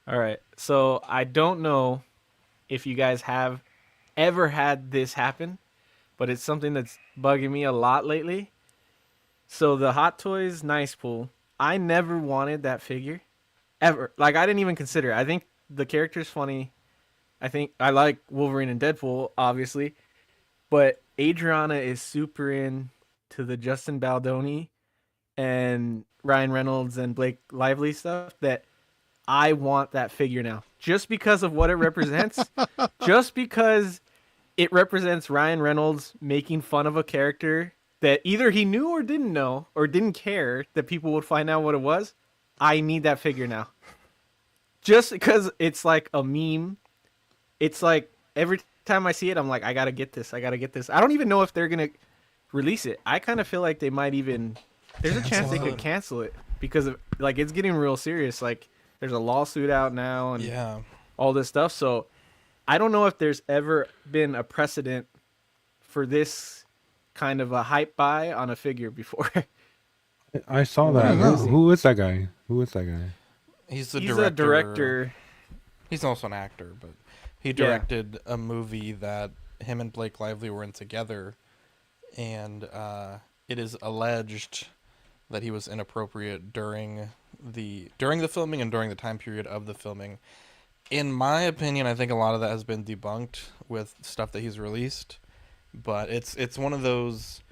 All right. So I don't know if you guys have ever had this happen, but it's something that's bugging me a lot lately. So the Hot Toys Nice Pool, I never wanted that figure ever. Like I didn't even consider it. I think the character's funny. I think I like Wolverine and Deadpool, obviously, but Adriana is super in to the Justin Baldoni and Ryan Reynolds and Blake Lively stuff that I want that figure now. Just because of what it represents. Just because it represents Ryan Reynolds making fun of a character that either he knew or didn't know or didn't care that people would find out what it was. I need that figure now. Just because it's like a meme. It's like every time I see it, I'm like, I gotta get this. I gotta get this. I don't even know if they're gonna release it. I kind of feel like they might even. There's a chance they could cancel it because of like it's getting real serious. Like there's a lawsuit out now and all this stuff. So I don't know if there's ever been a precedent for this kind of a hype buy on a figure before. I saw that. Who is that guy? Who is that guy? He's the He's director. a director. He's also an actor, but he directed a movie that him and Blake Lively were in together, and it is alleged that he was inappropriate during the filming and during the time period of the filming. In my opinion, I think a lot of that has been debunked with stuff that he's released, but it's one of those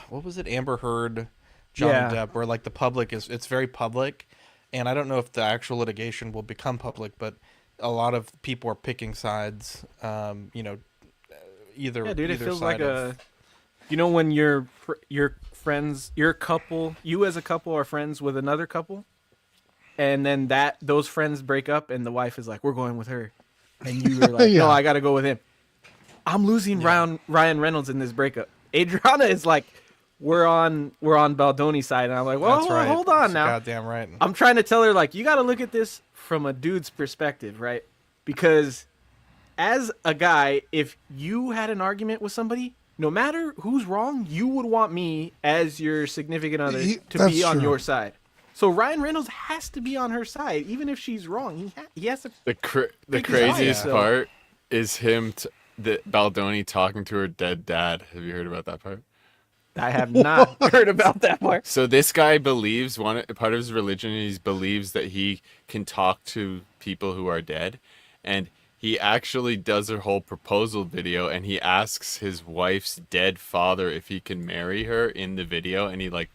what was it, Amber Heard, Johnny Depp, where like the public it's very public, and I don't know if the actual litigation will become public, but a lot of people are picking sides. Either Dude, it feels side like when your friends, your couple, you as a couple are friends with another couple, and then those friends break up, and the wife is like, "We're going with her," and you are like, "No, I got to go with him." I'm losing Ryan Reynolds in this breakup. Adriana is like, we're on Baldoni's side, and I'm like, well, That's right. hold on That's now. Goddamn right. I'm trying to tell her like, you got to look at this from a dude's perspective, right? Because as a guy, if you had an argument with somebody, no matter who's wrong, you would want me as your significant other to be on your side. So Ryan Reynolds has to be on her side, even if she's wrong. He has to. The craziest part is him, the Baldoni talking to her dead dad. Have you heard about that part? I have not heard about that part. So this guy believes part of his religion is believes that he can talk to people who are dead, and he actually does a whole proposal video, and he asks his wife's dead father if he can marry her in the video, and he like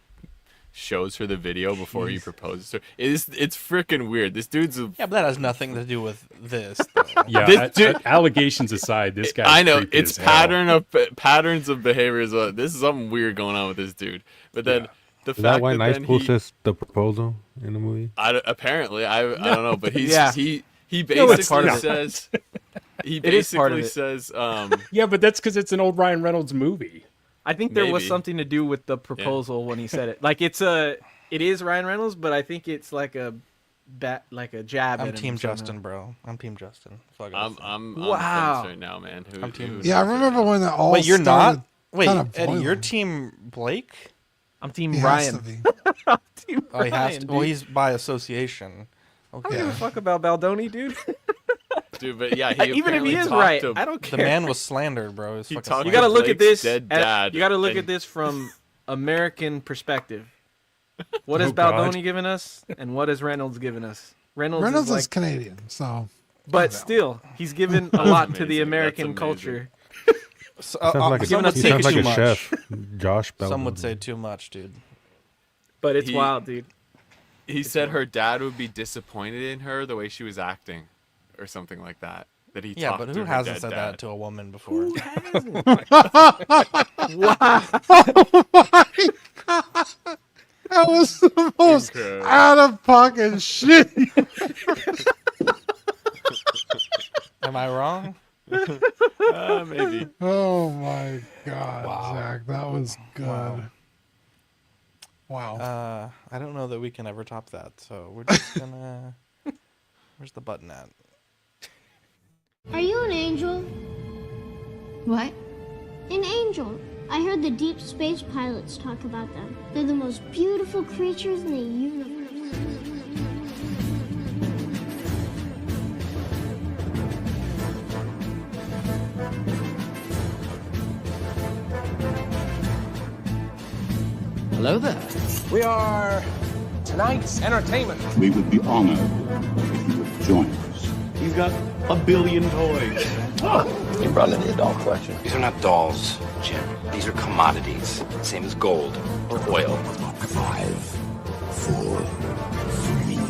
shows her the video before he proposes to her. It's freaking weird. This dude's but that has nothing to do with this. Yeah, allegations aside, this guy. I know it's patterns of behavior as well. This is something weird going on with this dude. But then the fact that why Nice Pool says the proposal in the movie? Apparently, I don't know, but he basically says he basically says yeah, but that's because it's an old Ryan Reynolds movie. I think there was something to do with the proposal when he said it. Like it is Ryan Reynolds, but I think it's like a jab. I'm Team Justin, bro. I'm Team Justin. I'm wow right now, man. I'm team. I remember when it all. Wait, you're not. Wait, Eddie, you're Team Blake. I'm Team Ryan. I'm Team Ryan. He has to. Well, he's by association. Okay. I don't give a fuck about Baldoni, dude. Dude, but yeah, even if he is right, I don't care. The man was slandered, bro. You gotta look at this. You gotta look at this from American perspective. What has Baldoni given us, and what has Reynolds given us? Reynolds is Canadian, so. But still, he's given a lot to the American culture. Sounds like a chef, Josh Baldoni. Some would say too much, dude. But it's wild, dude. He said her dad would be disappointed in her the way she was acting. Or something like that. That he talked but to who her hasn't said dad. that to a woman before? Who hasn't? Wow! Oh my god! That was the most out of pocket shit. Am I wrong? Maybe. Oh my god, Zach, that was good. Wow. I don't know that we can ever top that, so we're just gonna. Where's the button at? Are you an angel? What? An angel. I heard the deep space pilots talk about them. They're the most beautiful creatures in the universe. Hello there. We are tonight's entertainment. We would be honored if you would join us. You've got a billion toys. You brought in the doll collection. These are not dolls, Jim. These are commodities. Same as gold or oil. 5, 4, 3, 2,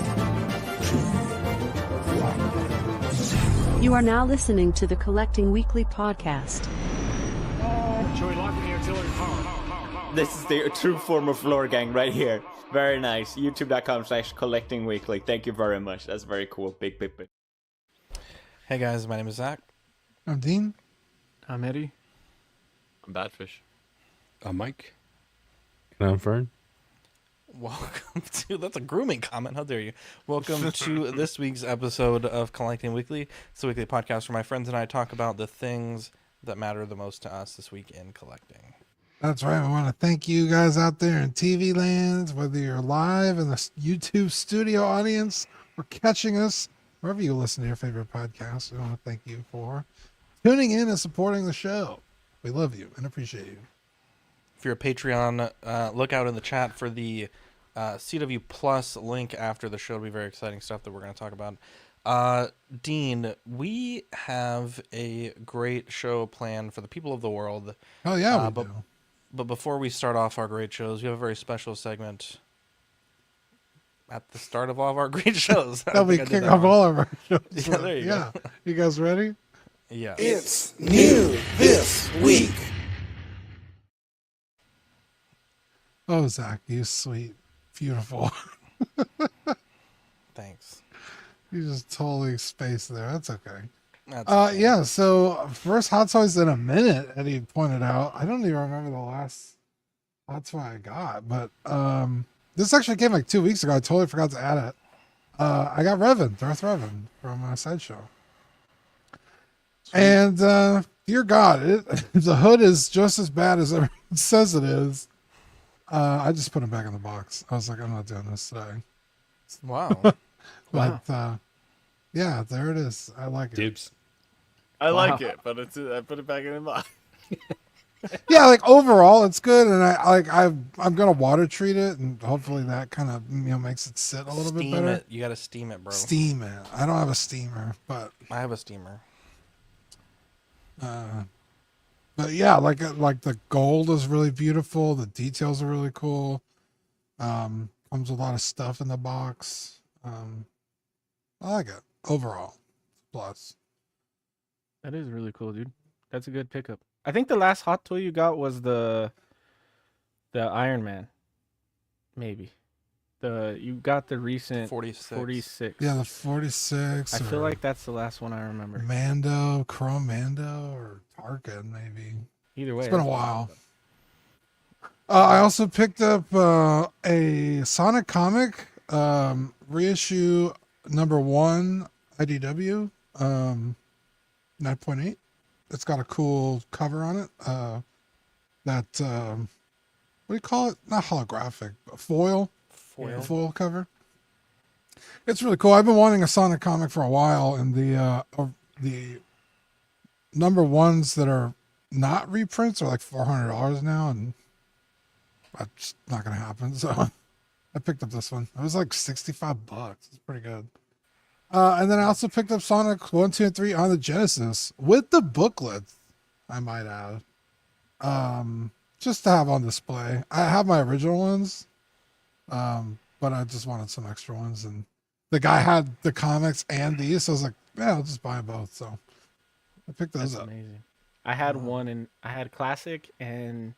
1. You are now listening to the Collecting Weekly podcast. Shall we lock in the artillery power? This is the true form of lore gang right here. Very nice. YouTube.com/collectingweekly. Thank you very much. That's very cool. Big. Hey guys, my name is Zach. I'm Dean. I'm Eddie. I'm Badfish. I'm Mike. And I'm Fern. Welcome to, that's a grooming comment, how dare you. Welcome to this week's episode of Collecting Weekly. It's a weekly podcast where my friends and I talk about the things that matter the most to us this week in collecting. That's right. I want to thank you guys out there in TV lands, whether you're live in the YouTube studio audience or catching us wherever you listen to your favorite podcast. We want to thank you for tuning in and supporting the show. We love you and appreciate you. If you're a Patreon, look out in the chat for the CW Plus link after the show. It'll be very exciting stuff that we're going to talk about. Dean, we have a great show planned for the people of the world. Oh, yeah, we do. But before we start off our great shows, we have a very special segment at the start of all of our great shows. That'll be kick off all of our shows. Yeah, there you go. You guys ready? Yeah. It's new this week. Oh, Zach, you sweet, beautiful. Thanks. You just totally spaced there. That's okay. That's okay. Yeah, so first Hot Toys in a minute, Eddie pointed out. I don't even remember the last Hot Toy I got, but this actually came like 2 weeks ago. I totally forgot to add it. I got Darth Revan from Sideshow. Sweet. And dear God, the hood is just as bad as everyone says it is. I just put him back in the box. I was like, I'm not doing this today. Wow. But yeah, there it is. I like it. Dibs. I like it, but I put it back in the box. Yeah, like overall it's good, and I'm gonna water treat it, and hopefully that kind of makes it sit a little bit better. It. You gotta steam it, bro. Steam it. I don't have a steamer, but I have a steamer. But yeah, like the gold is really beautiful. The details are really cool. Comes with a lot of stuff in the box. I like it overall. Plus, That is really cool, dude. That's a good pickup. I think the last hot toy you got was the Iron Man. Maybe. You got the recent 46. Yeah, the 46. I feel like that's the last one I remember. Mando, Chrome Mando, or Tarkin, maybe. Either way. It's been a while. I also picked up a Sonic comic, reissue number 1 IDW, 9.8. It's got a cool cover on it. What do you call it? Not holographic, but foil cover. It's really cool. I've been wanting a Sonic comic for a while, and the number ones that are not reprints are like $400 now, and that's not gonna happen. So I picked up this one. It was like $65. It's pretty good. And then I also picked up Sonic 1, 2, and 3 on the Genesis with the booklets, I might add. Just to have on display. I have my original ones, but I just wanted some extra ones. And the guy had the comics and these, so I was like, yeah, I'll just buy them both. So I picked those up. Amazing. I had I had Classic and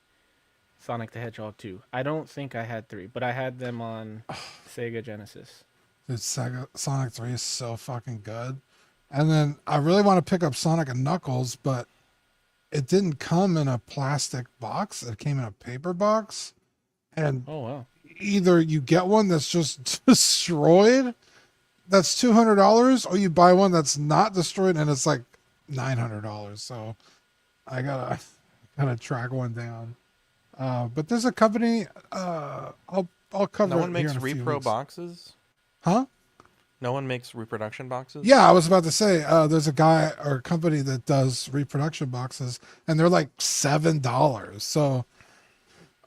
Sonic the Hedgehog 2. I don't think I had 3, but I had them on Sega Genesis. Dude, Sonic 3 is so fucking good. And then I really want to pick up Sonic and Knuckles, but it didn't come in a plastic box. It came in a paper box. And oh, wow. Either you get one that's just destroyed, that's $200, or you buy one that's not destroyed and it's like $900. So I gotta track one down. But there's a company, I'll cover. No one it here makes in a few repro weeks. boxes? Huh? No one makes reproduction boxes? Yeah, I was about to say, there's a guy or a company that does reproduction boxes, and they're like $7. So,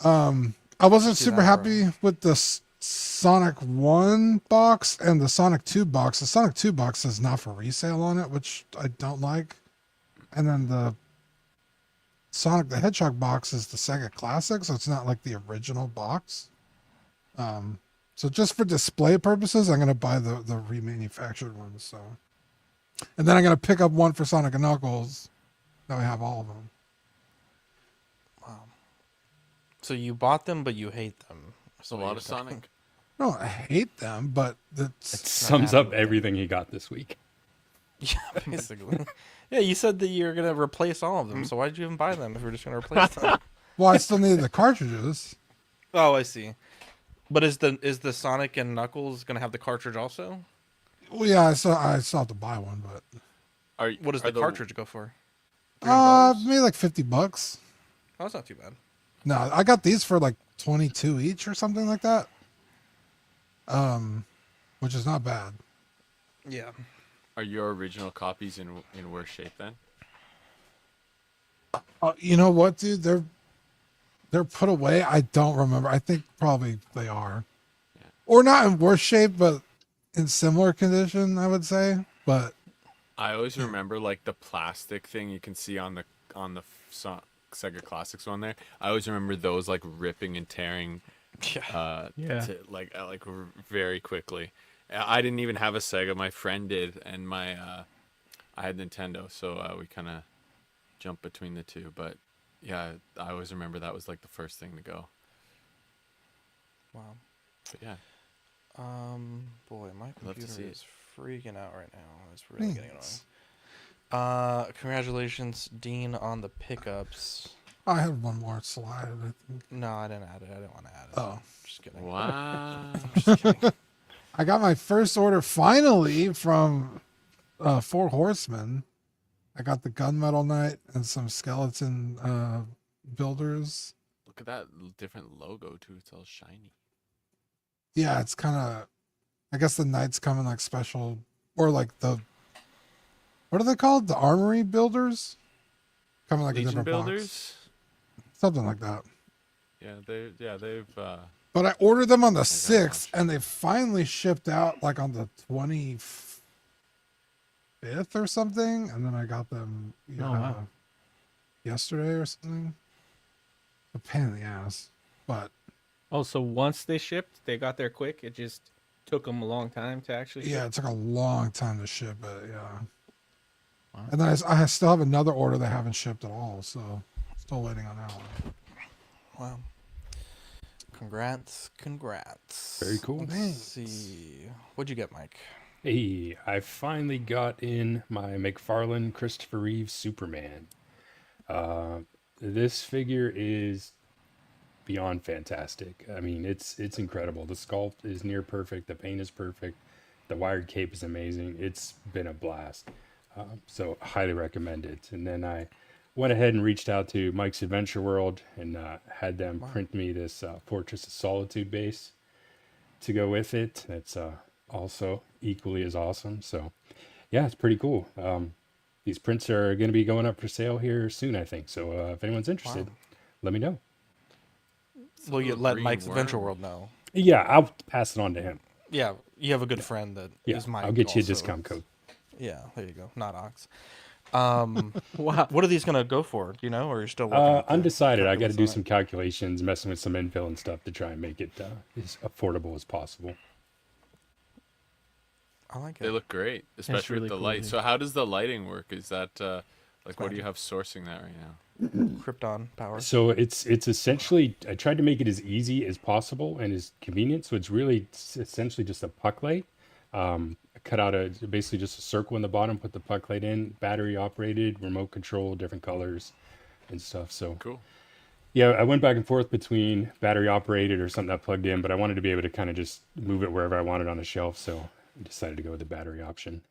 I I wasn't super happy with the Sonic 1 box and the Sonic 2 box. The Sonic 2 box is not for resale on it, which I don't like. And then the Sonic the Hedgehog box is the Sega Classic, so it's not like the original box. So just for display purposes, I'm going to buy the remanufactured one. So, and then I'm going to pick up one for Sonic and Knuckles. Now I have all of them. Wow. So you bought them, but you hate them. There's a lot of Sonic. No, I hate them, but it sums up everything he got this week. Yeah, basically. Yeah, you said that you're going to replace all of them, so why did you even buy them if you're just going to replace them? Well, I still needed the cartridges. Oh, I see. But is the Sonic and Knuckles going to have the cartridge also? Well, yeah, I still have to buy one, but what does the cartridge go for? maybe like $50. Oh, that's not too bad. No, I got these for like 22 each or something like that. Which is not bad. Yeah. Are your original copies in worse shape then? You know what, dude? They're put away. I don't remember. I think probably they are, or not in worse shape, but in similar condition, I would say. But I always remember like the plastic thing you can see on the Sega Classics one there. I always remember those like ripping and tearing, very quickly. I didn't even have a Sega. My friend did, and I had Nintendo, so we kind of jumped between the two. But yeah, I always remember that was like the first thing to go. Wow. But yeah. Boy, my computer is freaking out right now. It's really getting annoying. Congratulations, Dean, on the pickups. I had one more slide, I think. No, I didn't add it. I didn't want to add it. Oh. Just kidding. Wow. Just kidding. I got my first order finally from Four Horsemen. I got the Gunmetal Knight and some skeleton builders. Look at that different logo too. It's all shiny. Yeah, it's kind of, I guess the knights come in like special, or like what are they called? The armory builders? Come in like Legion a different builders? box. Something like that. Yeah, they've. But I ordered them on the 6th, and they finally shipped out like on the 25th or something, and then I got them yesterday or something. A pain in the ass, but. Oh, so once they shipped, they got there quick. It just took them a long time to actually ship? Yeah, it took a long time to ship it, yeah. Wow. And then I still have another order that haven't shipped at all, so still waiting on that one. Wow. Congrats. Very cool. Let's see. What'd you get, Mike? Hey, I finally got in my McFarlane Christopher Reeve Superman. This figure is beyond fantastic. I mean, it's incredible. The sculpt is near perfect. The paint is perfect. The wired cape is amazing. It's been a blast. So highly recommend it. And then I went ahead and reached out to Mike's Adventure World and had them print me this Fortress of Solitude base to go with it. It's also equally as awesome. So yeah, it's pretty cool. These prints are going to be going up for sale here soon, I think. So if anyone's interested, let me know. Well, you let Mike's Adventure World know. Yeah, I'll pass it on to him. Yeah, you have a good friend that is Mike. I'll get you a also. discount code. Yeah, there you go. Not Ox. Wow. What are these going to go for? Do you know, or are you still working? Undecided. I got to do some calculations, messing with some infill and stuff to try and make it as affordable as possible. I like it. They look great, especially with the light. Dude. So how does the lighting work? Is that what do you have sourcing that right now? Krypton power. So it's essentially, I tried to make it as easy as possible and as convenient. So it's essentially just a puck light. I cut out basically just a circle in the bottom, put the puck light in, battery operated, remote control, different colors and stuff. So cool. Yeah, I went back and forth between battery operated or something that plugged in, but I wanted to be able to kind of just move it wherever I wanted on the shelf. So I decided to go with the battery option.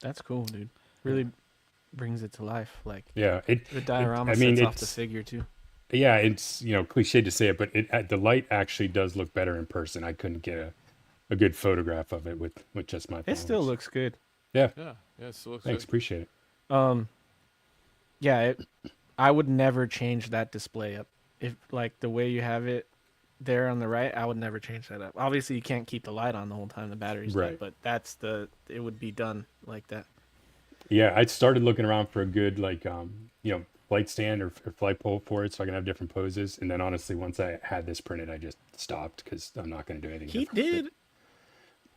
That's cool, dude. Really brings it to life. Like, yeah, the diorama sets off the figure too. Yeah, it's cliche to say it, but the light actually does look better in person. I couldn't get a good photograph of it with just my phone. It still looks good. Yeah. Yeah, it still looks Thanks, good. Appreciate it. Yeah, I would never change that display up. if like the way you have it there on the right, I would never change that up. Obviously, you can't keep the light on the whole time the battery's dead, but it would be done like that. Yeah, I started looking around for a good flight stand or flight pole for it, so I can have different poses. And then honestly, once I had this printed, I just stopped because I'm not going to do anything. He did.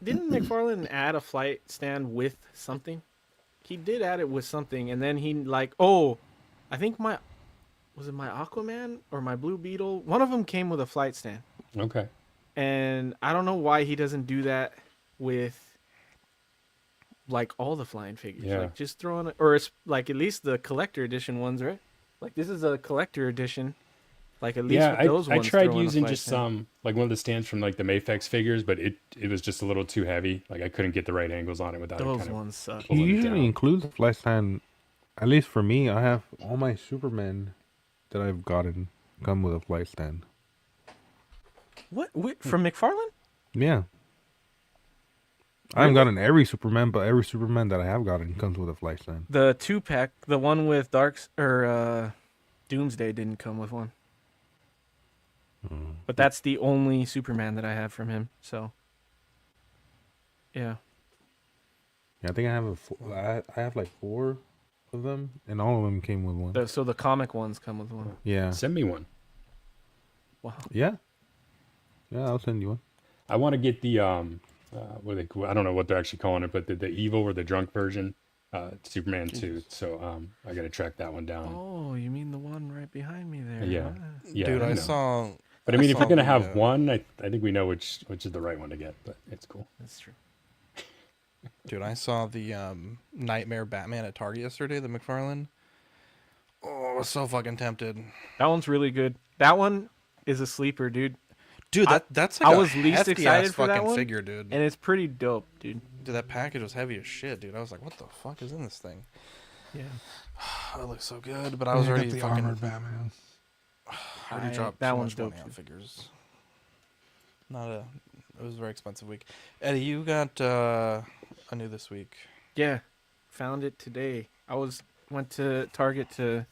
Didn't McFarlane add a flight stand with something? He did add it with something, and then he I think was it my Aquaman or my Blue Beetle? One of them came with a flight stand. Okay. And I don't know why he doesn't do that with like all the flying figures. Yeah. Like just throwing it, or it's like at least the collector edition ones, right? Like this is a collector edition. Like at least with those ones. I tried using just some like one of the stands from like the Mafex figures, but it was just a little too heavy. Like I couldn't get the right angles on it without those it kind ones suck. He usually includes a flight stand. At least for me, I have all my Superman that I've gotten come with a flight stand. What from McFarlane? Yeah. I haven't gotten every Superman, but every Superman that I have gotten comes with a flight stand. The 2-pack, the one with Doomsday didn't come with one. But that's the only Superman that I have from him. So, yeah. Yeah, I think I have like 4 of them, and all of them came with one. So the comic ones come with one. Yeah. Send me one. Wow. Yeah. Yeah, I'll send you one. I want to get the I don't know what they're actually calling it, but the evil or the drunk version, Superman 2. So I got to track that one down. Oh, you mean the one right behind me there? Yeah. Yeah. Dude, I saw. But I mean, if you're gonna have one, I think we know which is the right one to get. But it's cool. That's true. Dude, I saw the Nightmare Batman at Target yesterday, the McFarlane. Oh, I was so fucking tempted. That one's really good. That one is a sleeper, dude. Dude, that's like I was least excited for that fucking one, figure, dude. and it's pretty dope, dude. Dude, that package was heavy as shit, dude. I was like, what the fuck is in this thing? Yeah. It looks so good, but I was already the fucking armored Batman. I already dropped that too one's much money dope on too. figures. It was a very expensive week. Eddie, you got a new this week. Yeah, found it today. Went to Target to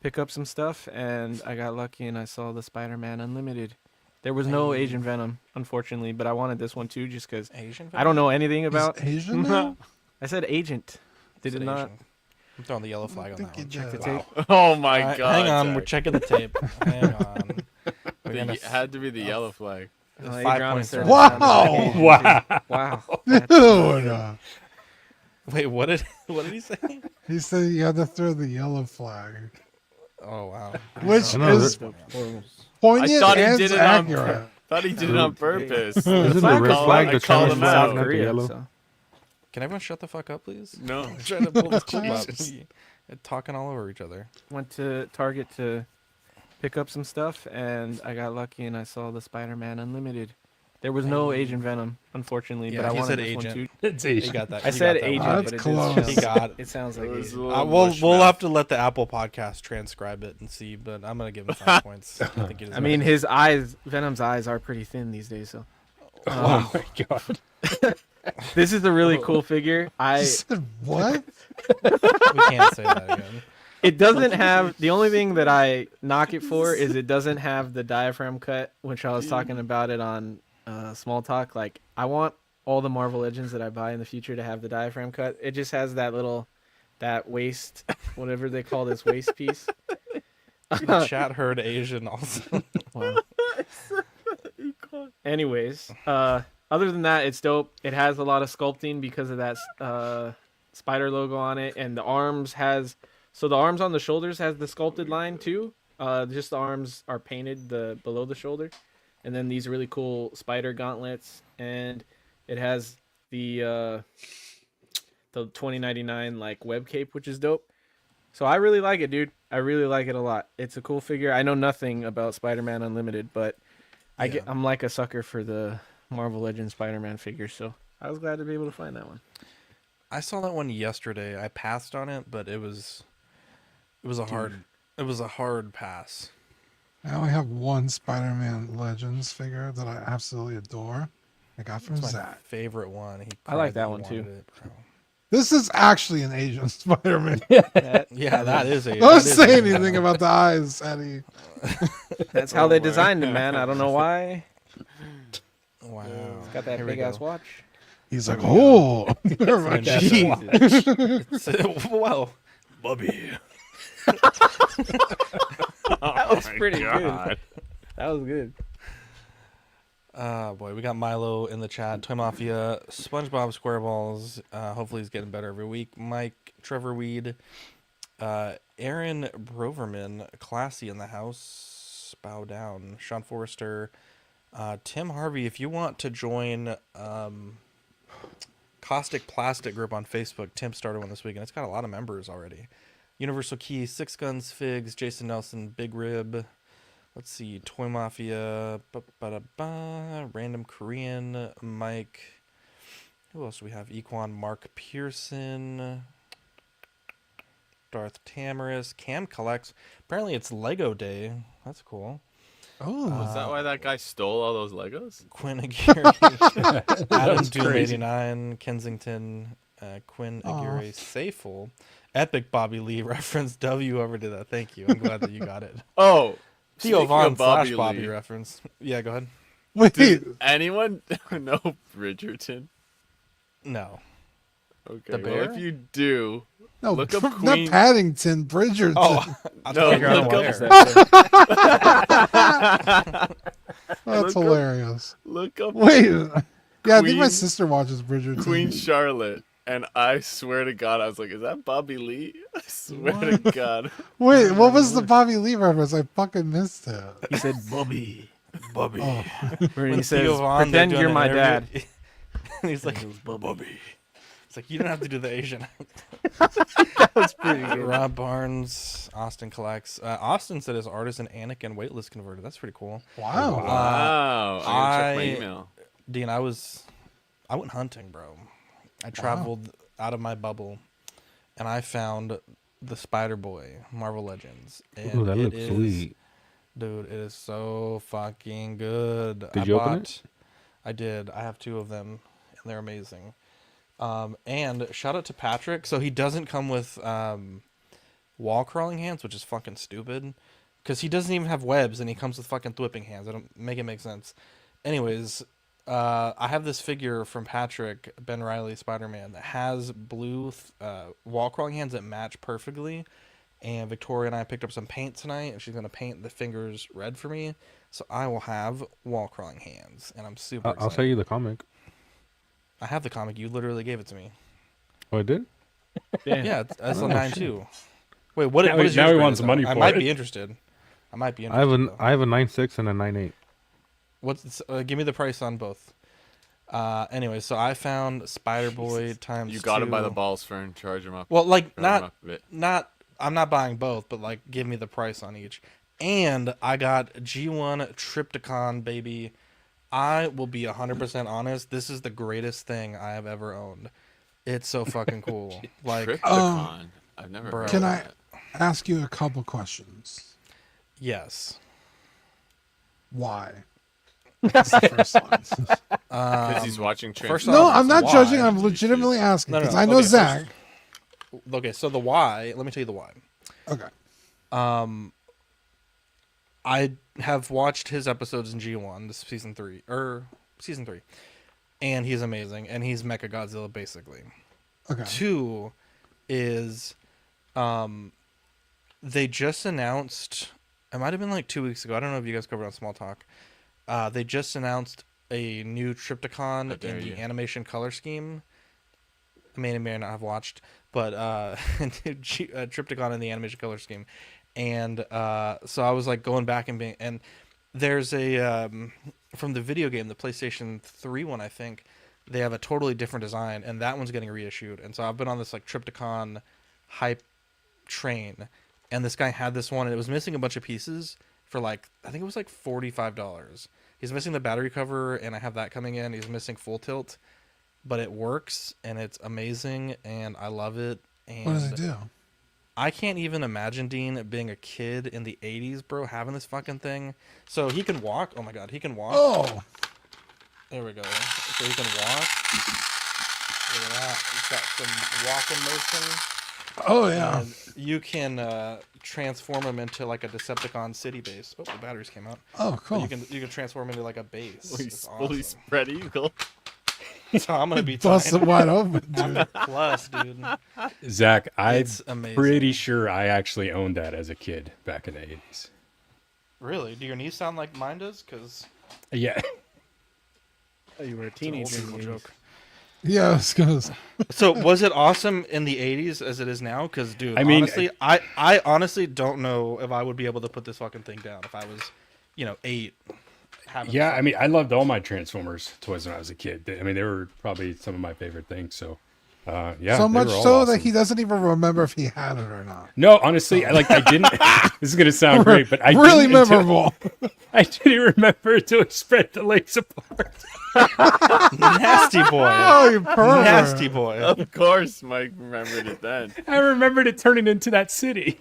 pick up some stuff, and I got lucky and I saw the Spider-Man Unlimited. There was no Asian Venom, unfortunately, but I wanted this one too, just because I don't know anything about Asian now? I said agent. Did it not? Asian. I'm throwing the yellow flag on that one. Check the tape. Oh my god! Hang on, sorry. we're checking the tape. Hang on. It had to be the yellow flag. 5 points. Wow! Wow! Wow! Dude. Wait, what did he say? He said you had to throw the yellow flag, Oh wow. which No, is that- poignant I thought he and did it accurate. Thought he did it on purpose. Isn't the red flag the called Chinese him flag, out. not the yellow? So. Can everyone shut the fuck up, please? No. I'm trying to pull this clip up. Jesus. They're talking all over each other. Went to Target to pick up some stuff, and I got lucky and I saw the Spider-Man Unlimited. There was no Asian Venom, unfortunately, but I he wanted said this agent. one too. It's He Asian. got that. I He said got that agent, one. That's but it, close. did He sound, got it. it sounds like It was Asian. a little We'll mush have to let the Apple podcast transcribe it and see, but I'm gonna give him 5 points. I think it is. I mean, his eyes, Venom's eyes are pretty thin these days, so. Oh my god! This is a really cool figure. He said what? we can't say that again. It doesn't have, the only thing that I knock it for is it doesn't have the diaphragm cut, which I was talking about it on Small Talk. Like, I want all the Marvel Legends that I buy in the future to have the diaphragm cut. It just has that waist, whatever they call this waist piece. The chat heard Asian also. Wow. Anyways, other than that, it's dope. It has a lot of sculpting because of that spider logo on it, and the arms so the arms on the shoulders has the sculpted line too. Just the arms are painted below the shoulder, and then these really cool spider gauntlets, and it has the 2099 like web cape, which is dope. So I really like it, dude. I really like it a lot. It's a cool figure. I know nothing about Spider-Man Unlimited, but I'm like a sucker for the Marvel Legends Spider-Man figures, so I was glad to be able to find that one. I saw that one yesterday. I passed on it, but it was a hard pass. I only have one Spider-Man Legends figure that I absolutely adore. I got from It's my Zach. favorite one. I like that probably one, too. wanted it, bro. This is actually an Asian Spider-Man. Yeah, that is a. Don't say anything about the eyes, Eddie. That's how they designed him, man. I don't know why. Wow. He's got that big ass watch. He's like, oh, wow, Bubby. That was pretty good. That was good. Boy, we got Milo in the chat. Toy Mafia, SpongeBob SquareBalls. Hopefully he's getting better every week. Mike, Trevor Weed, Aaron Broverman, Classy in the house. Bow down. Sean Forrester, Tim Harvey. If you want to join Caustic Plastic group on Facebook, Tim started one this week, and it's got a lot of members already. Universal Key, Six Guns, Figs, Jason Nelson, Big Rib. Let's see, Toy Mafia, Random Korean, Mike. Who else do we have? Equan, Mark Pearson, Darth Tamaris, Cam Collects. Apparently it's Lego Day. That's cool. Oh, is that why that guy stole all those Legos? Quinn Aguirre, Adam Doom 89, Kensington, Quinn Aguirre, Sayful, Epic Bobby Lee reference. W whoever did that. Thank you. I'm glad that you got it. Oh. Theo Vaughn / Bobby Bobby reference. Yeah, go ahead. Wait, does anyone know Bridgerton? No. Okay. The Well, bear? if you do, no, look up not Queen. Paddington, Bridgerton. Oh, No, look up. That's hilarious. Look up. Wait, yeah, I think my Queen- sister watches Bridgerton. Queen Charlotte, and I swear to God, I was like, "Is that Bobby Lee?" I swear to God. Wait, what was the Bobby Lee reference? I fucking missed it. He said, "Bobby, Bobby." Oh. Where he When says, Theo Vaughn, they're "Pretend doing you're an my dad." interview, and he's like, Bobby. It's like, you don't have to do the Asian. That was pretty good. Rob Barnes, Austin Collects. Austin said his artist and Anakin waitlist converted. That's pretty cool. Wow. Wow. I'm gonna check my I- email. Dean, I went hunting, bro. I traveled out of my bubble, and I found the Spider Boy Marvel Legends. And Ooh, that it looks is- sweet. Dude, it is so fucking good. Did you open it? I did. I have 2 of them, and they're amazing. And shout out to Patrick. So he doesn't come with wall crawling hands, which is fucking stupid, because he doesn't even have webs, and he comes with fucking thwipping hands. I don't make it make sense. Anyways, I have this figure from Patrick, Ben Reilly Spider-Man, that has blue wall crawling hands that match perfectly. And Victoria and I picked up some paint tonight, and she's gonna paint the fingers red for me, so I will have wall crawling hands, and I'm super excited. I'll sell you the comic. I have the comic. You literally gave it to me. Oh, I did? Yeah, it's Oh, SL9 shit. too. Wait, what Now is he- yours? now he rated, wants though? money I for might it. be interested. I have a though. 9.6 and a 9.8. What's give me the price on both? Anyway, so I found Spider Boy times. You got him by the 2. balls, Fern. Charge him up. Well, like Charge him up a bit. not. I'm not buying both, but like, give me the price on each. And I got G1 Triptychon, baby. I will be 100% honest. This is the greatest thing I have ever owned. It's so fucking cool. Like, Triptychon. I've never bro. heard Can of I that. ask you a couple questions? yes. Why? That's the first one. Because he's watching First No, off, I'm not why? judging. I'm legitimately asking No, no, because no. I know Okay, Zach. Okay, so the why. Let me tell you the why. Okay. I have watched his episodes in G1, this season 3, and he's amazing, and he's Mecha Godzilla basically. Okay. 2 is, they just announced. It might have been like 2 weeks ago. I don't know if you guys covered on Small Talk. They just announced a new Triptychon in the animation color scheme. I may not have watched, but Triptychon in the animation color scheme. And so I was like going back and there's a from the video game, the PlayStation 3 one, I think they have a totally different design, and that one's getting reissued. And so I've been on this like Triptychon hype train, and this guy had this one, and it was missing a bunch of pieces for like, I think it was like $45. He's missing the battery cover, and I have that coming in. He's missing full tilt, but it works, and it's amazing, and I love it. And What does it do? I can't even imagine Dean being a kid in the 80s, bro, having this fucking thing. So he can walk. Oh my god, he can walk. Oh. There we go. So he can walk. Look at that. It's got some walking motion. Oh yeah. And you can transform them into like a Decepticon city base. Oh, the batteries came out. Oh, cool. But you can transform into like a base. It's Fully awesome. spread eagle. So I'm gonna be Bust it wide open, I'm dude. plus, dude. Zach, I'm It's amazing. pretty sure I actually owned that as a kid back in the 80s. Really? Do your knees sound like mine does? Because Yeah. Oh, you were a it's an old teenager. people joke. Yeah, I was gonna say. So was it awesome in the 80s as it is now? Because, dude, I mean, honestly, I honestly don't know if I would be able to put this fucking thing down if I was, 8. Yeah, I mean, I loved all my Transformers toys when I was a kid. I mean, they were probably some of my favorite things. So, yeah. So they much were all so awesome. that he doesn't even remember if he had it or not. No, honestly, I didn't. This is gonna sound great, but I really didn't memorable. I didn't remember until it spread the legs apart. Nasty boy. Oh, you pervert. Nasty boy. Of course, Mike remembered it then. I remembered it turning into that city.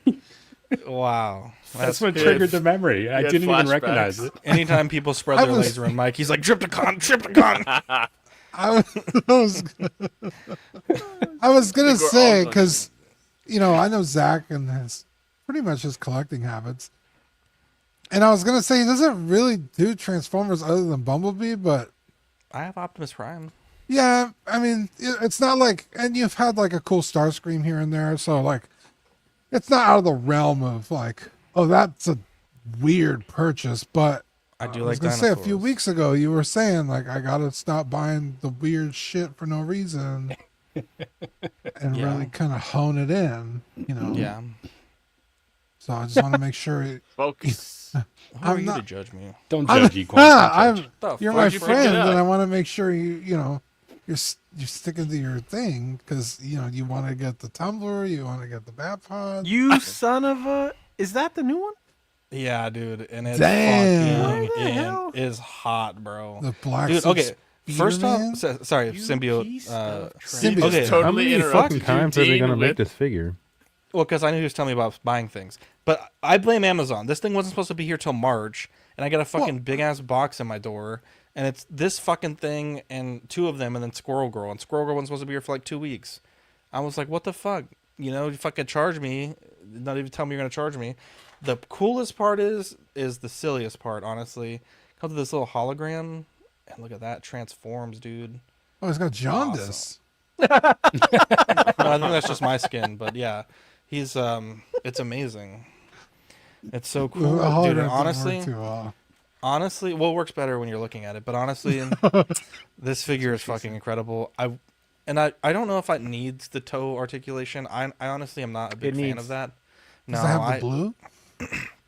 Wow. That's what good. triggered the memory. I You had didn't even flashbacks. recognize it. Anytime people spread their legs around Mike, he's like, Tripticon. I was gonna think we're say all because, I know Zach and his pretty much his collecting habits, and I was gonna say he doesn't really do Transformers other than Bumblebee, but I have Optimus Prime. yeah, I mean it's not like, and you've had like a cool Starscream here and there, so like it's not out of the realm of like, oh, that's a weird purchase, but. I do I was like gonna dinosaurs. say a few weeks ago you were saying like I gotta stop buying the weird shit for no reason and Yeah. really kind of hone it in, Yeah. So I just want to make sure Focus. Who I'm are you to not- judge me? Don't I'm, judge Equine. Don't I'm judge. you're fuck my you bring friend it up? and I want to make sure you're sticking to your thing because you want to get the tumbler, you want to get the bat pod. You son of a! Is that the new one? Yeah, dude, and it's Damn. fucking What the hell? is hot, bro. The black Dude, suit okay. First off, Speederman? sorry, You symbiote. piece of trash. Symbiote. Okay, Just totally How many interrupted fucking you, times are they Dean, gonna make with- this figure? Well, because I knew he was telling me about buying things, but I blame Amazon. This thing wasn't supposed to be here till March, and I got a fucking big ass box in my door, and it's this fucking thing and 2 of them, and then Squirrel Girl, and Squirrel Girl wasn't supposed to be here for like 2 weeks. I was like, what the fuck? You fucking charge me, not even tell me you're gonna charge me. The coolest part is the silliest part, honestly. Comes with this little hologram, and look at that, transforms, dude. Oh, he's got jaundice. No, I think that's just my skin, but yeah, he's it's amazing. It's so cool, The hologram dude. didn't work Honestly, too well. well, it works better when you're looking at it. But honestly, this figure is fucking incredible. I don't know if it needs the toe articulation. I honestly am not a big fan needs- of that. No, Does it have the blue?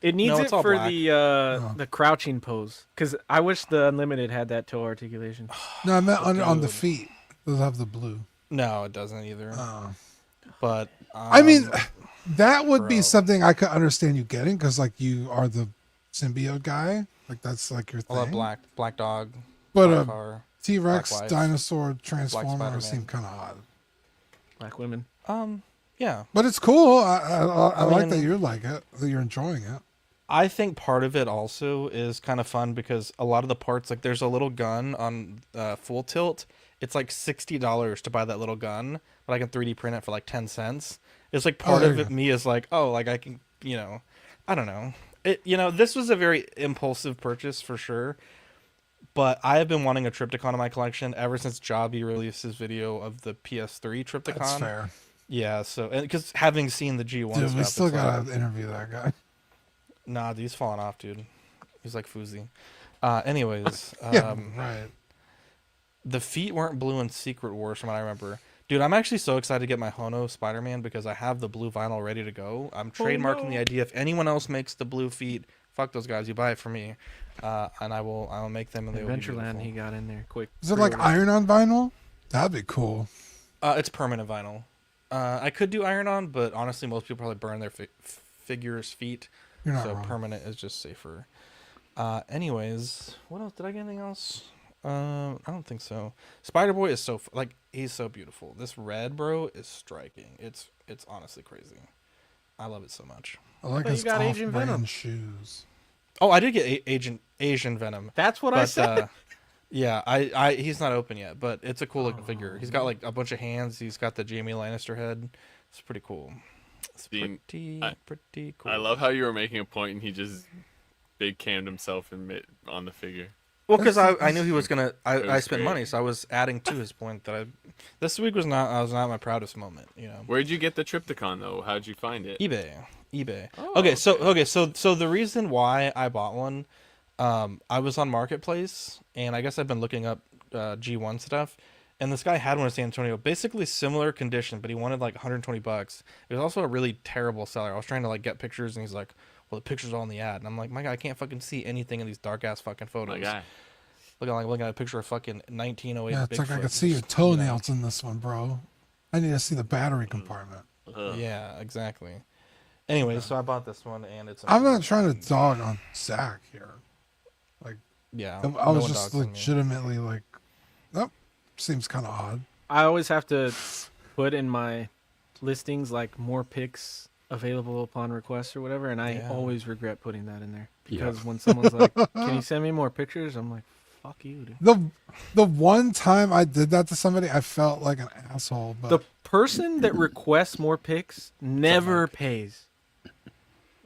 It needs No, it it's all for black. the crouching pose. Because I wish the Unlimited had that toe articulation. No, I meant on the Dude. feet. Does it have the blue? No, it doesn't either. Oh. But I mean, that would be bro. something I could understand you getting because like you are the symbiote guy. Like that's like your I love thing. black dog. But black a car, T-Rex Black wife, dinosaur transformer Spider-Man. seem kind of odd. Black women. yeah. But it's cool. I like that mean- you like it. That you're enjoying it. I think part of it also is kind of fun because a lot of the parts, like there's a little gun on Full Tilt. It's like $60 to buy that little gun, but I can 3D print it for like 10 cents. It's like part there of you it, go. me is like, oh, like I can, I don't know. This was a very impulsive purchase for sure. But I have been wanting a Tripticon in my collection ever since Jobby released his video of the PS3 Tripticon. That's fair. Yeah, so because having seen the G1 Dude, stuff, we still it's like, gotta interview that guy. nah, dude, he's falling off, dude. He's like Fousey. Anyways, Yeah, right. the feet weren't blue in Secret Wars from what I remember. Dude, I'm actually so excited to get my Hono Spider-Man because I have the blue vinyl ready to go. I'm trademarking the idea. If anyone else makes the blue feet, fuck those guys. You buy it for me, and I will make them. And they will be Adventureland, beautiful. he got in there quick. Is it like iron-on vinyl? That'd be cool. It's permanent vinyl. I could do iron-on, but honestly, most people probably burn their figures' feet. You're not So wrong. permanent is just safer. Anyways, what else? Did I get anything else? I don't think so. Spider-Boy is so he's so beautiful. This red, bro, is striking. It's honestly crazy. I love it so much. I like thought his you got Agent Venom. off-brand shoes. Oh, I did get Asian Venom. That's what I said. Yeah, I he's not open yet, but it's a cool looking figure. He's got like a bunch of hands. He's got the Jaime Lannister head. It's pretty cool. It's Dean, pretty cool. I love how you were making a point and he just big cammed himself on the figure. Well, because I knew he was gonna. It I was spent great. money, so I was adding to his point that this week was not my proudest moment. You know. Where'd you get the Triptychon though? How'd you find it? eBay. Oh, okay, so the reason why I bought one, I was on Marketplace, and I guess I've been looking up G1 stuff, and this guy had one in San Antonio, basically similar condition, but he wanted like $120. It was also a really terrible seller. I was trying to like get pictures, and he's like, "Well, the picture's all in the ad," and I'm like, "My guy, I can't fucking see anything in these dark ass fucking photos." My guy. Looking at a picture of fucking 1908. Yeah, it's like I Bigfoot. could see your toenails in this one, bro. I need to see the battery compartment. Yeah, exactly. Anyway, so I bought this one, and it's. I'm not trying to dog on Zach here. Like, yeah, I was just legitimately like, that seems kind of odd. I always have to put in my listings like more pics available upon request or whatever, and I always regret putting that in there because when someone's like, "Can you send me more pictures?" I'm like, "Fuck you, dude." The one time I did that to somebody, I felt like an asshole. But the person that requests more pics never pays.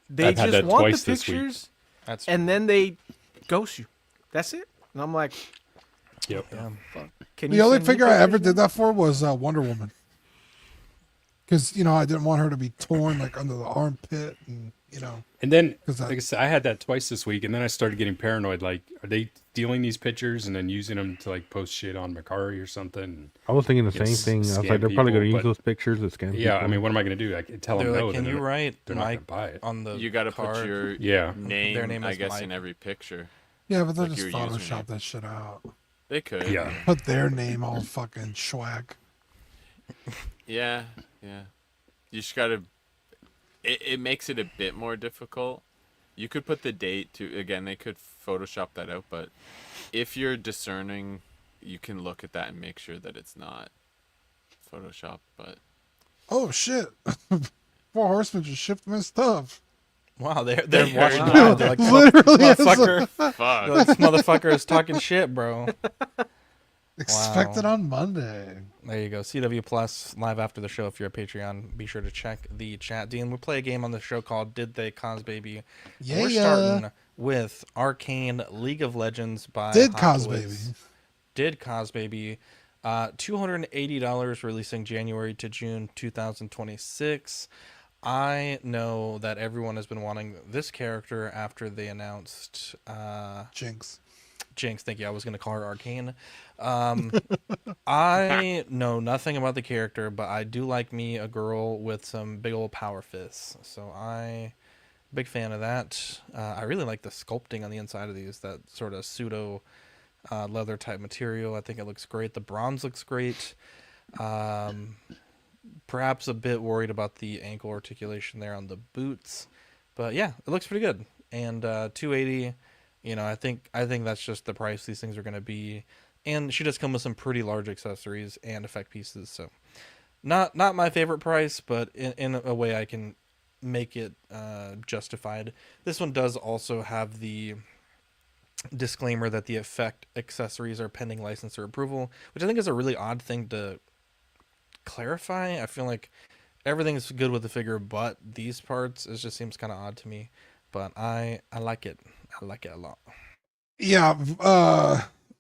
They I've had just that want the twice this week. pictures, That's and then they ghost you. That's it. And I'm like, Yep. fuck. Can the you only send me figure I pictures ever now? did that for was Wonder Woman. Because, I didn't want her to be torn like under the armpit and, And then, 'Cause like I said, I had that twice this week, and then I started getting paranoid. Like, are they stealing these pictures and then using them to like post shit on Macari or something? I was thinking the You know, same thing. I was scam like, they're probably going to people, use those pictures to scam Yeah, people. I mean, what am I going to do? I can tell They're them no. like, "Can then you they're write they're not going Mike to buy it. on the You got to card?" put your Yeah. Their name I is guess Mike. in every picture. yeah, but they'll Like just your username. Photoshop that shit out. They could. Yeah. Put their name all fucking swag. Yeah. You just gotta. It makes it a bit more difficult. You could put the date to. Again, they could Photoshop that out, but if you're discerning, you can look at that and make sure that it's not Photoshop. But Oh, shit. Four Horsemen just shipped my stuff. Wow, they're There watching you live. They're like, Literally, "Motherfucker, fuck. this motherfucker is talking shit, bro." Expect it Wow. on Monday. There you go. CW Plus live after the show. If you're a Patreon, be sure to check the chat. Dean, we play a game on the show called Did They Cause Baby? Yeah. We're starting with Arcane League of Legends by Did Hot Cause Toys. Baby. Did Cause Baby. $280 releasing January to June 2026. I know that everyone has been wanting this character after they announced Jinx. Jinx, thank you. I was going to call her Arcane. I know nothing about the character, but I do like me a girl with some big old power fists. So big fan of that. I really like the sculpting on the inside of these, that sort of pseudo leather type material. I think it looks great. The bronze looks great. Perhaps a bit worried about the ankle articulation there on the boots, but yeah, it looks pretty good. And $280, I think that's just the price these things are going to be. And she does come with some pretty large accessories and effect pieces, so not my favorite price, but in a way I can make it justified. This one does also have the disclaimer that the effect accessories are pending license or approval, which I think is a really odd thing to clarify. I feel like everything's good with the figure, but these parts, it just seems kind of odd to me. But I like it. I like it a lot. Yeah,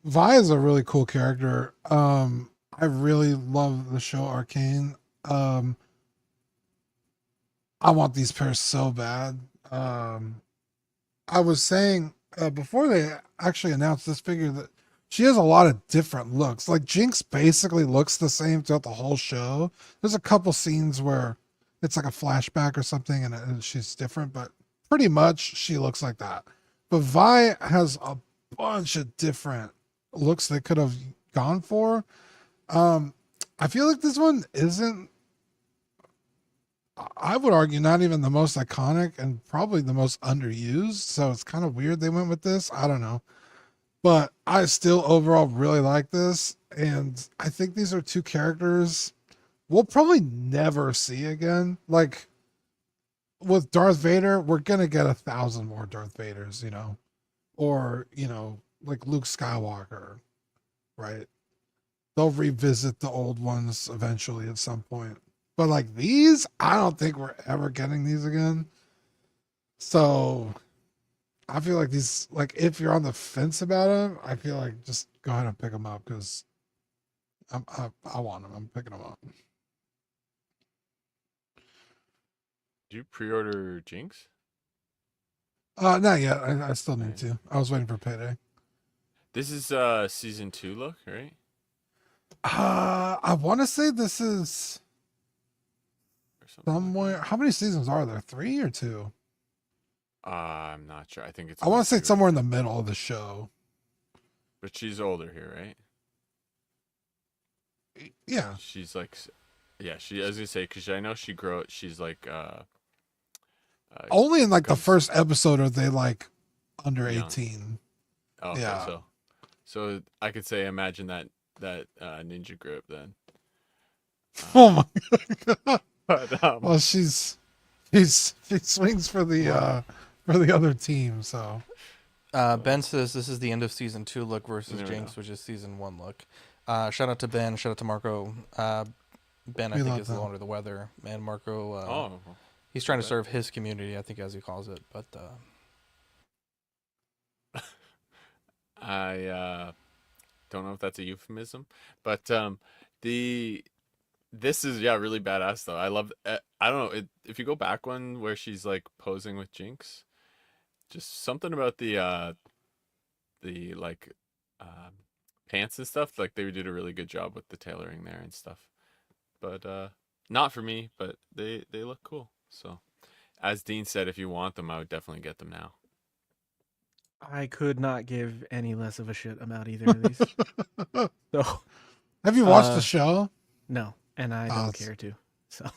Vi is a really cool character. I really love the show Arcane. I want these pairs so bad. I was saying before they actually announced this figure that she has a lot of different looks. Like Jinx basically looks the same throughout the whole show. There's a couple scenes where it's like a flashback or something and she's different, but pretty much she looks like that. But Vi has a bunch of different looks they could have gone for. I feel like this one isn't, I would argue, not even the most iconic and probably the most underused. So it's kind of weird they went with this. I don't know. But I still overall really like this. And I think these are two characters we'll probably never see again. Like with Darth Vader, we're going to get 1,000 more Darth Vaders, or, like Luke Skywalker. right? They'll revisit the old ones eventually at some point. But like these, I don't think we're ever getting these again. So I feel like these, like if you're on the fence about them, I feel like just go ahead and pick them up because I want them. I'm picking them up. Did you pre-order Jinx? Not yet. I still need to. I was waiting for payday. This is season 2 look, right? I want to say this is somewhere. How many seasons are there? 3 or 2? I'm not sure. I think it's. I want to say 2. somewhere in the middle of the show. But she's older here, right? Yeah. She's like, yeah. She, as you say, because I know she's like. Only in like the first episode are they like under young. 18. Oh, okay, Yeah. So I could say imagine that ninja grip then. Oh my god. But, well, she swings for the other team. So Ben says this is the end of season 2 look versus There we Jinx, go. which is season 1 look. Shout out to Ben. Shout out to Marco. Ben, I We think, love is a little them. under the weather. And Marco, Oh. he's trying to serve his community, I think, as he calls it. But I don't know if that's a euphemism, but this is really badass though. I love. I don't know if you go back one where she's like posing with Jinx, just something about the like pants and stuff. Like they did a really good job with the tailoring there and stuff. But not for me. But they look cool. So, as Dean said, if you want them, I would definitely get them now. I could not give any less of a shit about either of these. So, have you watched the show? No, and I don't care to. So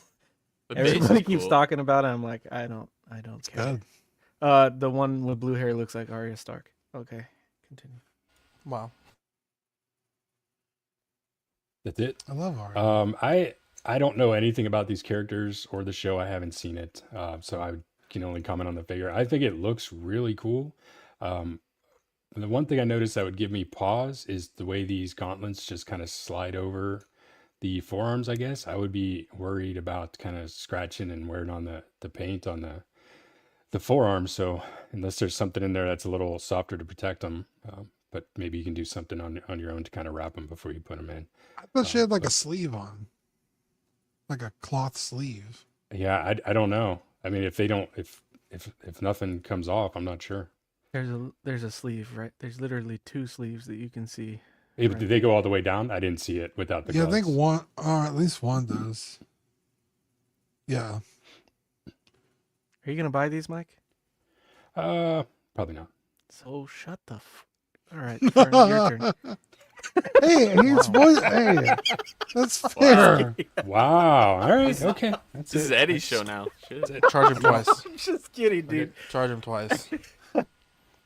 The base everybody is keeps cool. talking about it. I'm like, I don't care. Good. The one with blue hair looks like Arya Stark. Okay, continue. wow. That's it. I love Arya. I don't know anything about these characters or the show. I haven't seen it, so I can only comment on the figure. I think it looks really cool. The one thing I noticed that would give me pause is the way these gauntlets just kind of slide over the forearms, I guess. I would be worried about kind of scratching and wearing on the paint on the forearms. So unless there's something in there that's a little softer to protect them, but maybe you can do something on your own to kind of wrap them before you put them in. I thought she had like a sleeve on, like a cloth sleeve. Yeah, I don't know. I mean, if they don't, if nothing comes off, I'm not sure. There's a sleeve, right? There's literally 2 sleeves that you can see. Did right they go all the way down? I didn't see it without the Yeah, gloves. I think one, or at least one does. Yeah. Are you gonna buy these, Mike? Probably not. So shut the. All right, Fern, your turn. Hey, he's hey, that's fair. Wow. All right. Okay. That's This is it. Eddie's show now. Shit. Charge him twice. I'm just kidding, dude. Charge him twice.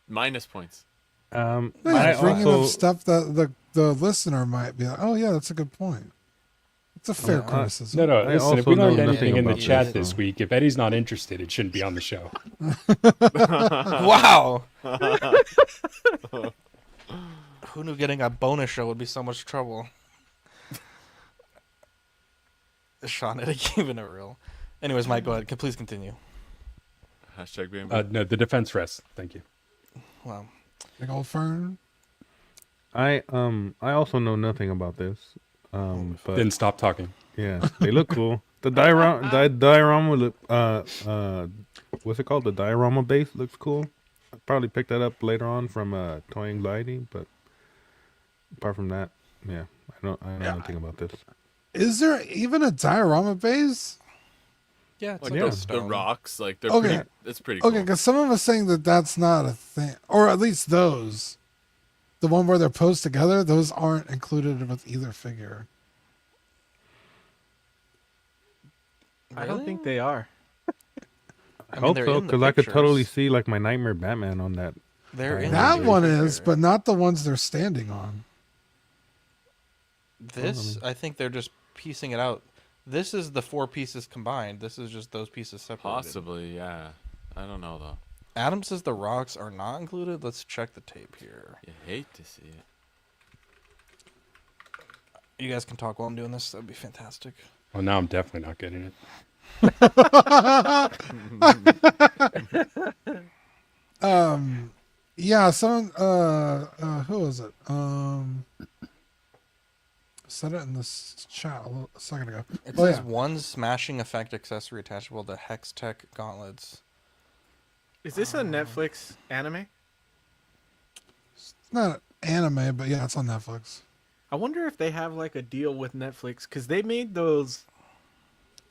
Minus points. Yeah, I bringing also up stuff that the listener might be like, oh yeah, that's a good point. It's a fair criticism. No. I Listen, if also we learned know anything nothing in the about chat this, this so- week, if Eddie's not interested, it shouldn't be on the show. Wow. Who knew getting a bonus show would be so much trouble? Sean, Eddie keeping it real. Anyways, Mike, go ahead. Please continue. Hashtag being No, the defense rest. Thank you. Wow. Big old Fern. I also know nothing about this. But Then stop talking. yeah, they look cool. The diorama look what's it called? The diorama base looks cool. I probably picked that up later on from Toy Anxiety, but apart from that, yeah, I know nothing about this. Is there even a diorama base? Yeah, it's like like yeah. a the stone. rocks, like they're Okay. pretty. It's pretty cool. Okay, because some of us saying that that's not a thing, or at least those, the one where they're posed together, those aren't included with either figure. I don't think they are. I mean, hope they're so, in the because I could totally pictures. see like my Nightmare Batman on that. They're in That the one picture. is, but not the ones they're standing on. This, I think they're just piecing it out. This is the 4 pieces combined. This is just those pieces separated. Possibly, yeah. I don't know though. Adam says the rocks are not included. Let's check the tape here. You hate to see it. You guys can talk while I'm doing this. That'd be fantastic. Well, now I'm definitely not getting it. Yeah, someone who was it? Said it in this chat a second ago. It says one smashing effect accessory attachable to Hex Tech gauntlets. Is this a Netflix anime? It's not anime, but yeah, it's on Netflix. I wonder if they have like a deal with Netflix because they made those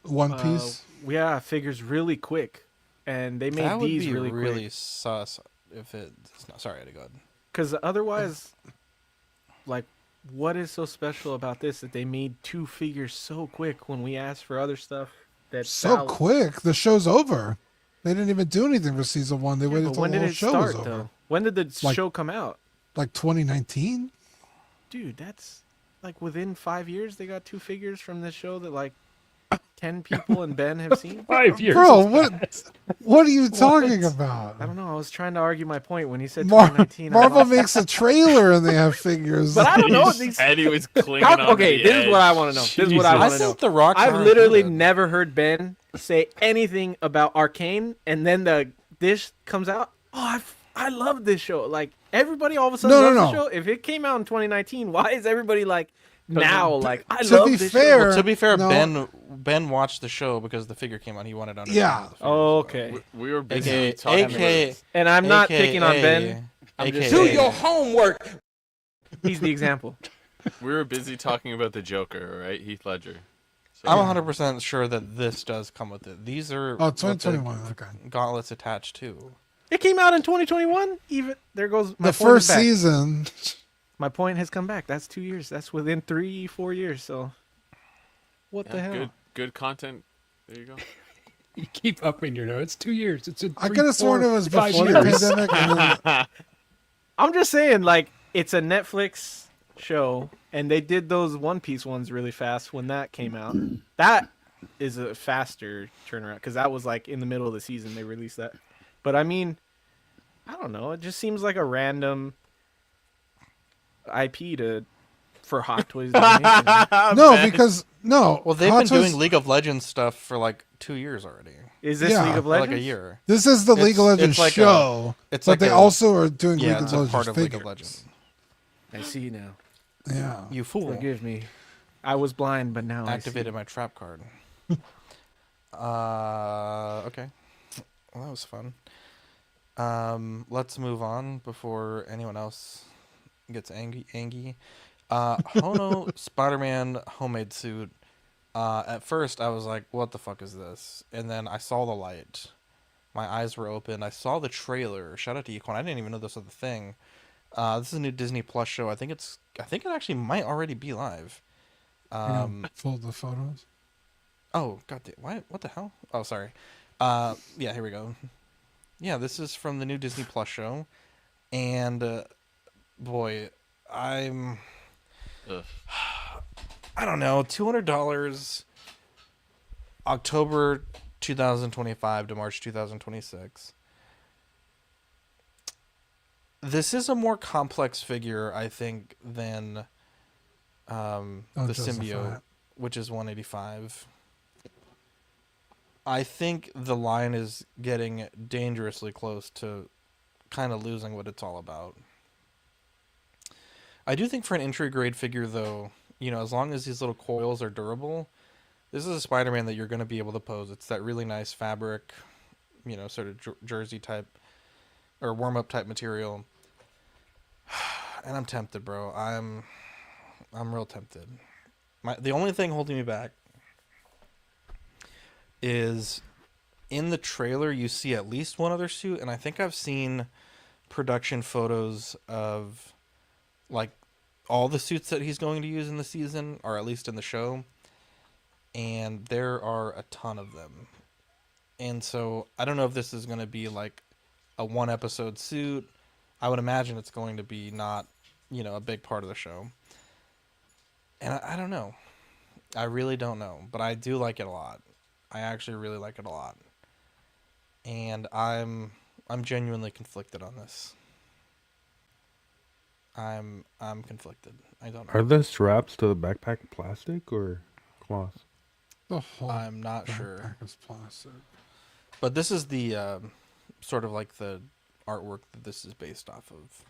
One Piece. Yeah, figures really quick, and they made That would these be really really quick. sus if it's not. Sorry, I had to go ahead. Because otherwise, like, what is so special about this that they made 2 figures so quick when we asked for other stuff? That's So quick. The show's over. They didn't even do anything for season 1. They waited But until when the did whole it show start was over. though? When did the Like- show come out? Like 2019. Dude, that's like within 5 years they got 2 figures from this show that like 10 people and Ben have seen. 5 years. Bro, what are you talking about? I don't know. I was trying to argue my point when he said Mar- 2019. Marvel makes a trailer and they have figures. But I don't know. These... And he was clinging on Okay, the this edge. is what I want to know. This is what I want to know. think The Rock's I've are literally included. never heard Ben say anything about Arcane, and then this comes out. Oh, I love this show. Like everybody, all of a sudden No, loves no, the no. show. If it came out in 2019, why is everybody like now? Like I to love be this fair- show. Well, to be fair, No. Ben watched the show because the figure came out. He wanted to understand. Yeah. what the figure Oh, was okay. We were busy AKA, talking AKA, And I'm not picking on Ben. I'm AKA, just Do saying your homework. he's the example. we were busy talking about the Joker, right? Heath Ledger. So, I'm 100% sure that this does come with it. These are Oh, what the 2021. Okay. gauntlets attached to. It came out in 2021. Even there goes my The point is first back. season. My point has come back. That's 2 years. That's within 3-4 years. So, what the hell? good content. There you go. You keep upping your notes. 2 years. It's I could have sworn it was 5 before the years. pandemic. And then, I'm just saying, like, it's a Netflix show, and they did those One Piece ones really fast when that came out. That is a faster turnaround because that was like in the middle of the season they released that. But I mean, I don't know. It just seems like a random IP for Hot Toys. To make, no, because no. Well, they've Hot been Toys- doing League of Legends stuff for like 2 years already. Is this Yeah. League of For Legends? like a year. This is the League of It's- Legends it's like show. it's but like they a- also are doing Yeah, League of it's a Legends part of figures. League of Legends. I see now. Yeah. You fool. Forgive me. I was blind, but now Activated my trap card. Okay. Well, that was fun. Let's move on before anyone else gets angry. Hono Spider-Man homemade suit. At first, I was like, "What the fuck is this?" And then I saw the light. My eyes were open. I saw the trailer. Shout out to Econ. I didn't even know this was a thing. This is a new Disney Plus show. I think it actually might already be live. Full the photos. Oh, goddamn. What the hell? Oh, sorry. Yeah, here we go. Yeah, this is from the new Disney Plus show. And, boy, I don't know, $200, October 2025 to March 2026. This is a more complex figure, I think, than the justify symbiote, it. which is 185. I think the line is getting dangerously close to kind of losing what it's all about. I do think for an entry grade figure, though, you know, as long as these little coils are durable, this is a Spider-Man that you're going to be able to pose. It's that really nice fabric, you know, sort of jersey type or warm-up type material. And I'm tempted, bro. I'm real tempted. The only thing holding me back is in the trailer you see at least one other suit, and I think I've seen production photos of like all the suits that he's going to use in the season, or at least in the show, and there are a ton of them. And so I don't know if this is going to be like a one episode suit. I would imagine it's going to be not, you know, a big part of the show. And I don't know. I really don't know, but I do like it a lot. I actually really like it a lot. And I'm genuinely conflicted on this. I'm conflicted. I don't know. Are the straps to the backpack plastic or cloth? The whole I'm not sure. backpack is plastic. But this is the sort of like the artwork that this is based off of.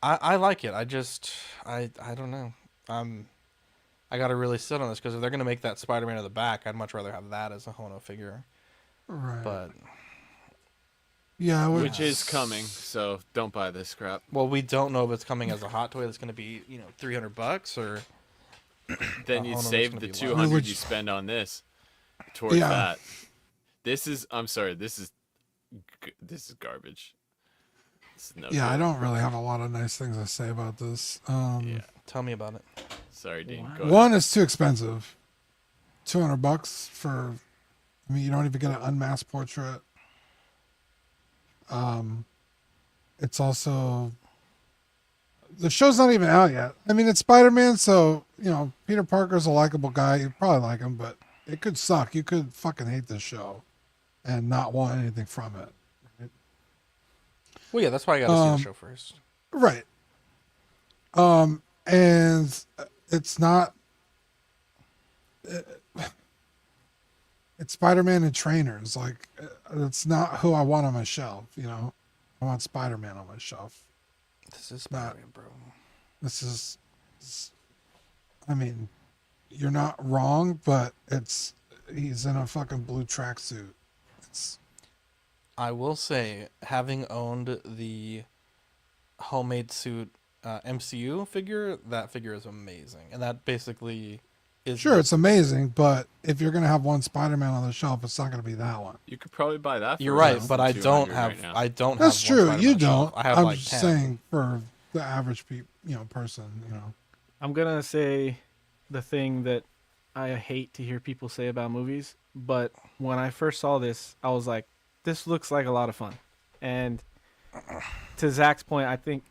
I like it. I don't know. I gotta really sit on this because if they're gonna make that Spider-Man of the back, I'd much rather have that as a Hono figure. Right. But yeah, which is coming, so don't buy this crap. well, we don't know if it's coming as a hot toy that's gonna be $300 or then you Hono save that's the gonna be 200 less. you spend on this towards Yeah. that. I'm sorry, this is garbage. This is no Yeah, I good. don't really have a lot of nice things to say about this. Yeah. Tell me about it. Sorry, Dean. Wow. Go ahead. One is too expensive. $200 for. I mean, you don't even get an unmasked portrait. It's also. The show's not even out yet. I mean, it's Spider-Man, so Peter Parker's a likable guy. You probably like him, but it could suck. You could fucking hate this show, and not want anything from it. Well, yeah, that's why I gotta see the show first. Right. And it's not. It's Spider-Man and trainers. Like, it's not who I want on my shelf. I want Spider-Man on my shelf. This is Spider-Man, bro. This is. I mean, you're not wrong, but he's in a fucking blue tracksuit. I will say, having owned the homemade suit MCU figure, that figure is amazing, and that basically is Sure, it's amazing, but if you're gonna have one Spider-Man on the shelf, it's not gonna be that one. You could probably buy that. You're for right, less but than I don't 200 have. right now. I don't. That's have one true. You Spider-Man shelf. don't. I have I'm like just 10. saying for the average person. I'm gonna say the thing that I hate to hear people say about movies, but when I first saw this, I was like, "This looks like a lot of fun." And to Zach's point, I think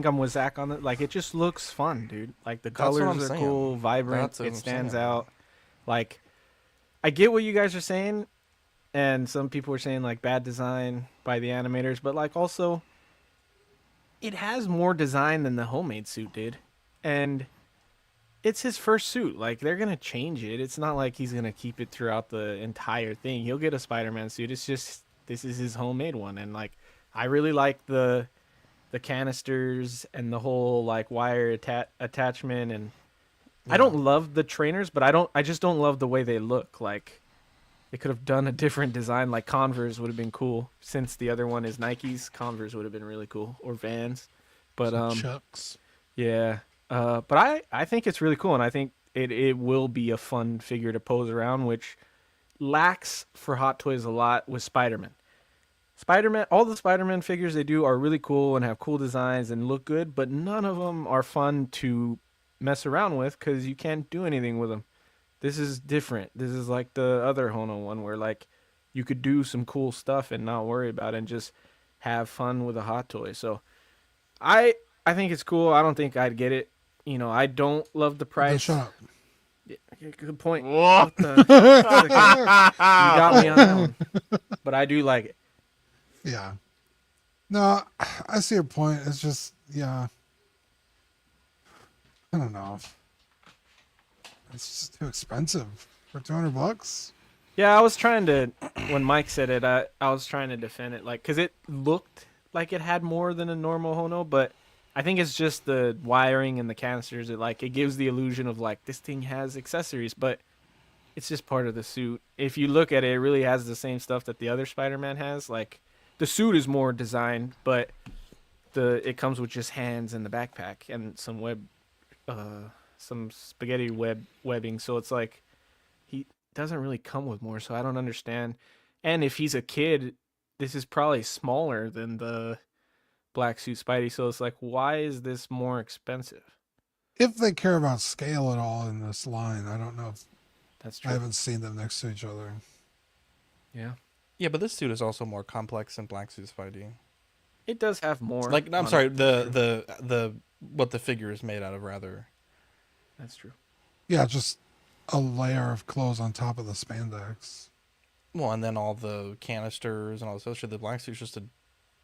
I'm with Zach on it. Like, it just looks fun, dude. Like, the That's what colors I'm are saying. cool, vibrant. That's what It I'm stands saying. out. Like, I get what you guys are saying, and some people are saying like bad design by the animators, but like also, it has more design than the homemade suit did, and it's his first suit. Like, they're gonna change it. It's not like he's gonna keep it throughout the entire thing. He'll get a Spider-Man suit. It's just this is his homemade one, and like I really like the canisters and the whole like wire attachment, and I don't love the trainers, but I just don't love the way they look. Like, they could have done a different design. Like, Converse would have been cool, since the other one is Nikes. Converse would have been really cool, or Vans. But Some Chucks. yeah. But I think it's really cool, and I think it will be a fun figure to pose around, which lacks for Hot Toys a lot with Spider-Man. All the Spider-Man figures they do are really cool and have cool designs and look good, but none of them are fun to mess around with because you can't do anything with them. This is different. This is like the other Hono one where like you could do some cool stuff and not worry about it and just have fun with a Hot Toy. So I think it's cool. I don't think I'd get it. I don't love the price. Shut up. Yeah, good point. What the- you got me on that one. But I do like it. Yeah. No, I see your point. It's just, yeah. I don't know. It's just too expensive for $200. Yeah, I was trying to, when Mike said it, I was trying to defend it, like, because it looked like it had more than a normal Hono, but I think it's just the wiring and the canisters. It gives the illusion of, like, this thing has accessories, but it's just part of the suit. If you look at it, it really has the same stuff that the other Spider-Man has. Like, the suit is more designed, but it comes with just hands and the backpack and some some spaghetti webbing. So it's like, he doesn't really come with more, so I don't understand. And if he's a kid, this is probably smaller than the black suit Spidey, so it's like, why is this more expensive? If they care about scale at all in this line, I don't know. That's true. I haven't seen them next to each other. Yeah. Yeah, but this suit is also more complex than Black Suit Spidey. It does have more. Like, I'm on sorry, it. the what the figure is made out of, rather. That's true. Yeah, just a layer of clothes on top of the spandex. Well, and then all the canisters and all this other shit. The black suit's just a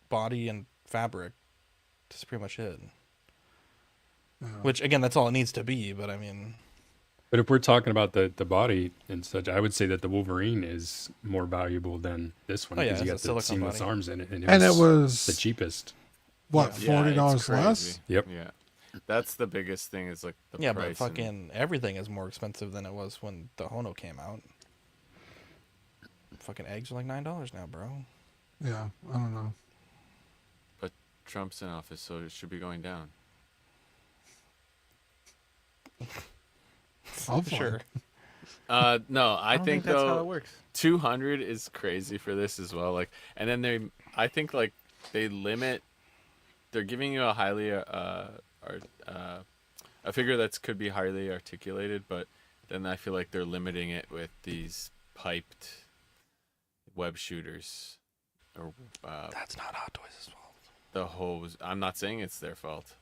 body and fabric. That's pretty much it. Which again, that's all it needs to be. But I mean, But if we're talking about the body and such, I would say that the Wolverine is more valuable than this one Oh, yeah, because you it's got a the silicone seamless body. arms in it, and And it it was the cheapest. what, Yeah, it's $40 crazy. less? Yep. Yeah, that's the biggest thing is like the yeah, price. but and- fucking everything is more expensive than it was when the Hono came out. Fucking eggs are like $9 now, bro. Yeah, I don't know. But Trump's in office, so it should be going down. Hopefully. Sure. No, I, don't think that's though how it works. 200 is crazy for this as well. Like, and then I think like they limit. They're giving you a highly a figure that could be highly articulated, but then I feel like they're limiting it with these piped web shooters. Or That's not Hot Toys' fault. the hose. I'm not saying it's their fault.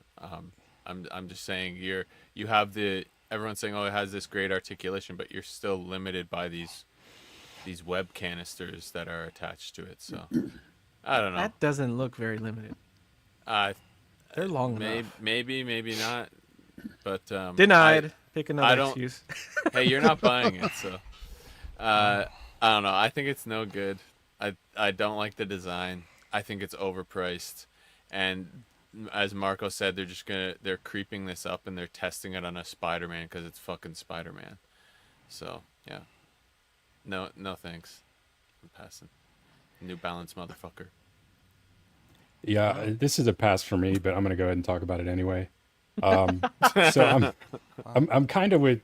I'm just saying you have everyone's saying, oh, it has this great articulation, but you're still limited by these web canisters that are attached to it. So I don't know. That doesn't look very limited. They're long enough. Maybe not. But Denied. Pick I another don't- excuse. Hey, you're not buying it, so I don't know. I think it's no good. I don't like the design. I think it's overpriced, and as Marco said, they're creeping this up and they're testing it on a Spider-Man because it's fucking Spider-Man. So yeah, no thanks. I'm passing. New Balance, motherfucker. Yeah, this is a pass for me, but I'm gonna go ahead and talk about it anyway. So I'm kind of with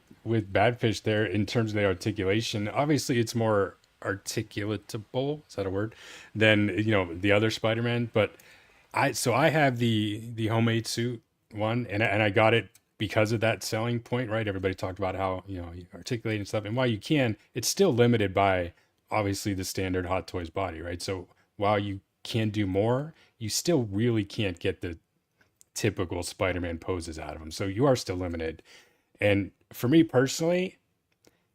Badfish there in terms of the articulation. Obviously, it's more articulatable. Is that a word? Than the other Spider-Man. But I have the homemade suit one, and I got it because of that selling point, right? Everybody talked about how you articulate and stuff, and while you can, it's still limited by obviously the standard Hot Toys body, right? So while you can do more, you still really can't get the typical Spider-Man poses out of him. So you are still limited. And for me personally,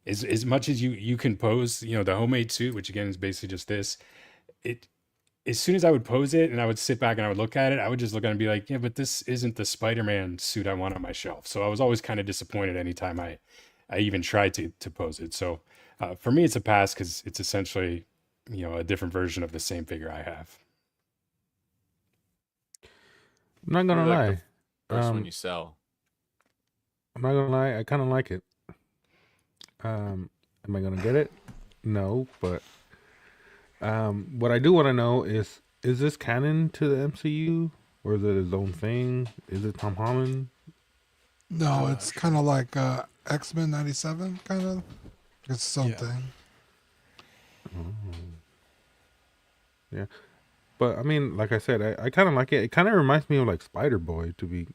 as much as you can pose, the homemade suit, which again is basically just this, as soon as I would pose it and I would sit back and I would look at it, I would just look at it and be like, yeah, but this isn't the Spider-Man suit I want on my shelf. So I was always kind of disappointed anytime I even tried to pose it. So for me, it's a pass because it's essentially, a different version of the same figure I have. I'm not gonna Like lie. the first one you sell. I'm not gonna lie. I kind of like it. Am I gonna get it? No, but what I do want to know is this canon to the MCU or is it his own thing? Is it Tom Holland? No, it's kind of like X-Men 97, kind of. It's something. Yeah. But I mean, like I said, I kind of like it. It kind of reminds me of like Spider-Boy, to be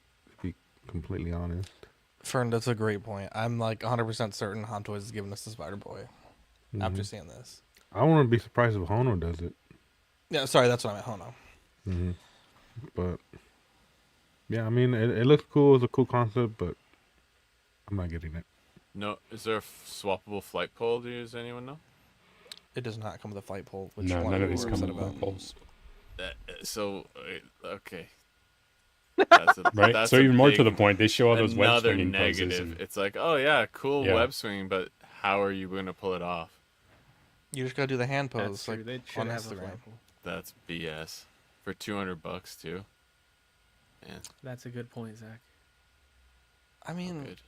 completely honest. Fern, that's a great point. I'm like 100% certain Hot Toys is giving us the Spider-Boy after seeing this. I wouldn't be surprised if Hono does it. Yeah, sorry, that's what I meant, Hono. But yeah, I mean, it looks cool. It's a cool concept, but I'm not getting it. No, is there a swappable flight pole? Does anyone know? It does not come with a flight pole, which No, one none of people these were come upset with about. poles. So okay. That's Right. that's So a even more to big- the point, they show all those web another swinging poses. negative. And, It's like, oh yeah, cool Yeah. web swing, but how are you going to pull it off? You just gotta do the hand pose, That's true. like They should on have a Instagram. flagpole. That's BS for $200 too. Man, That's a good point, Zach. I mean, good.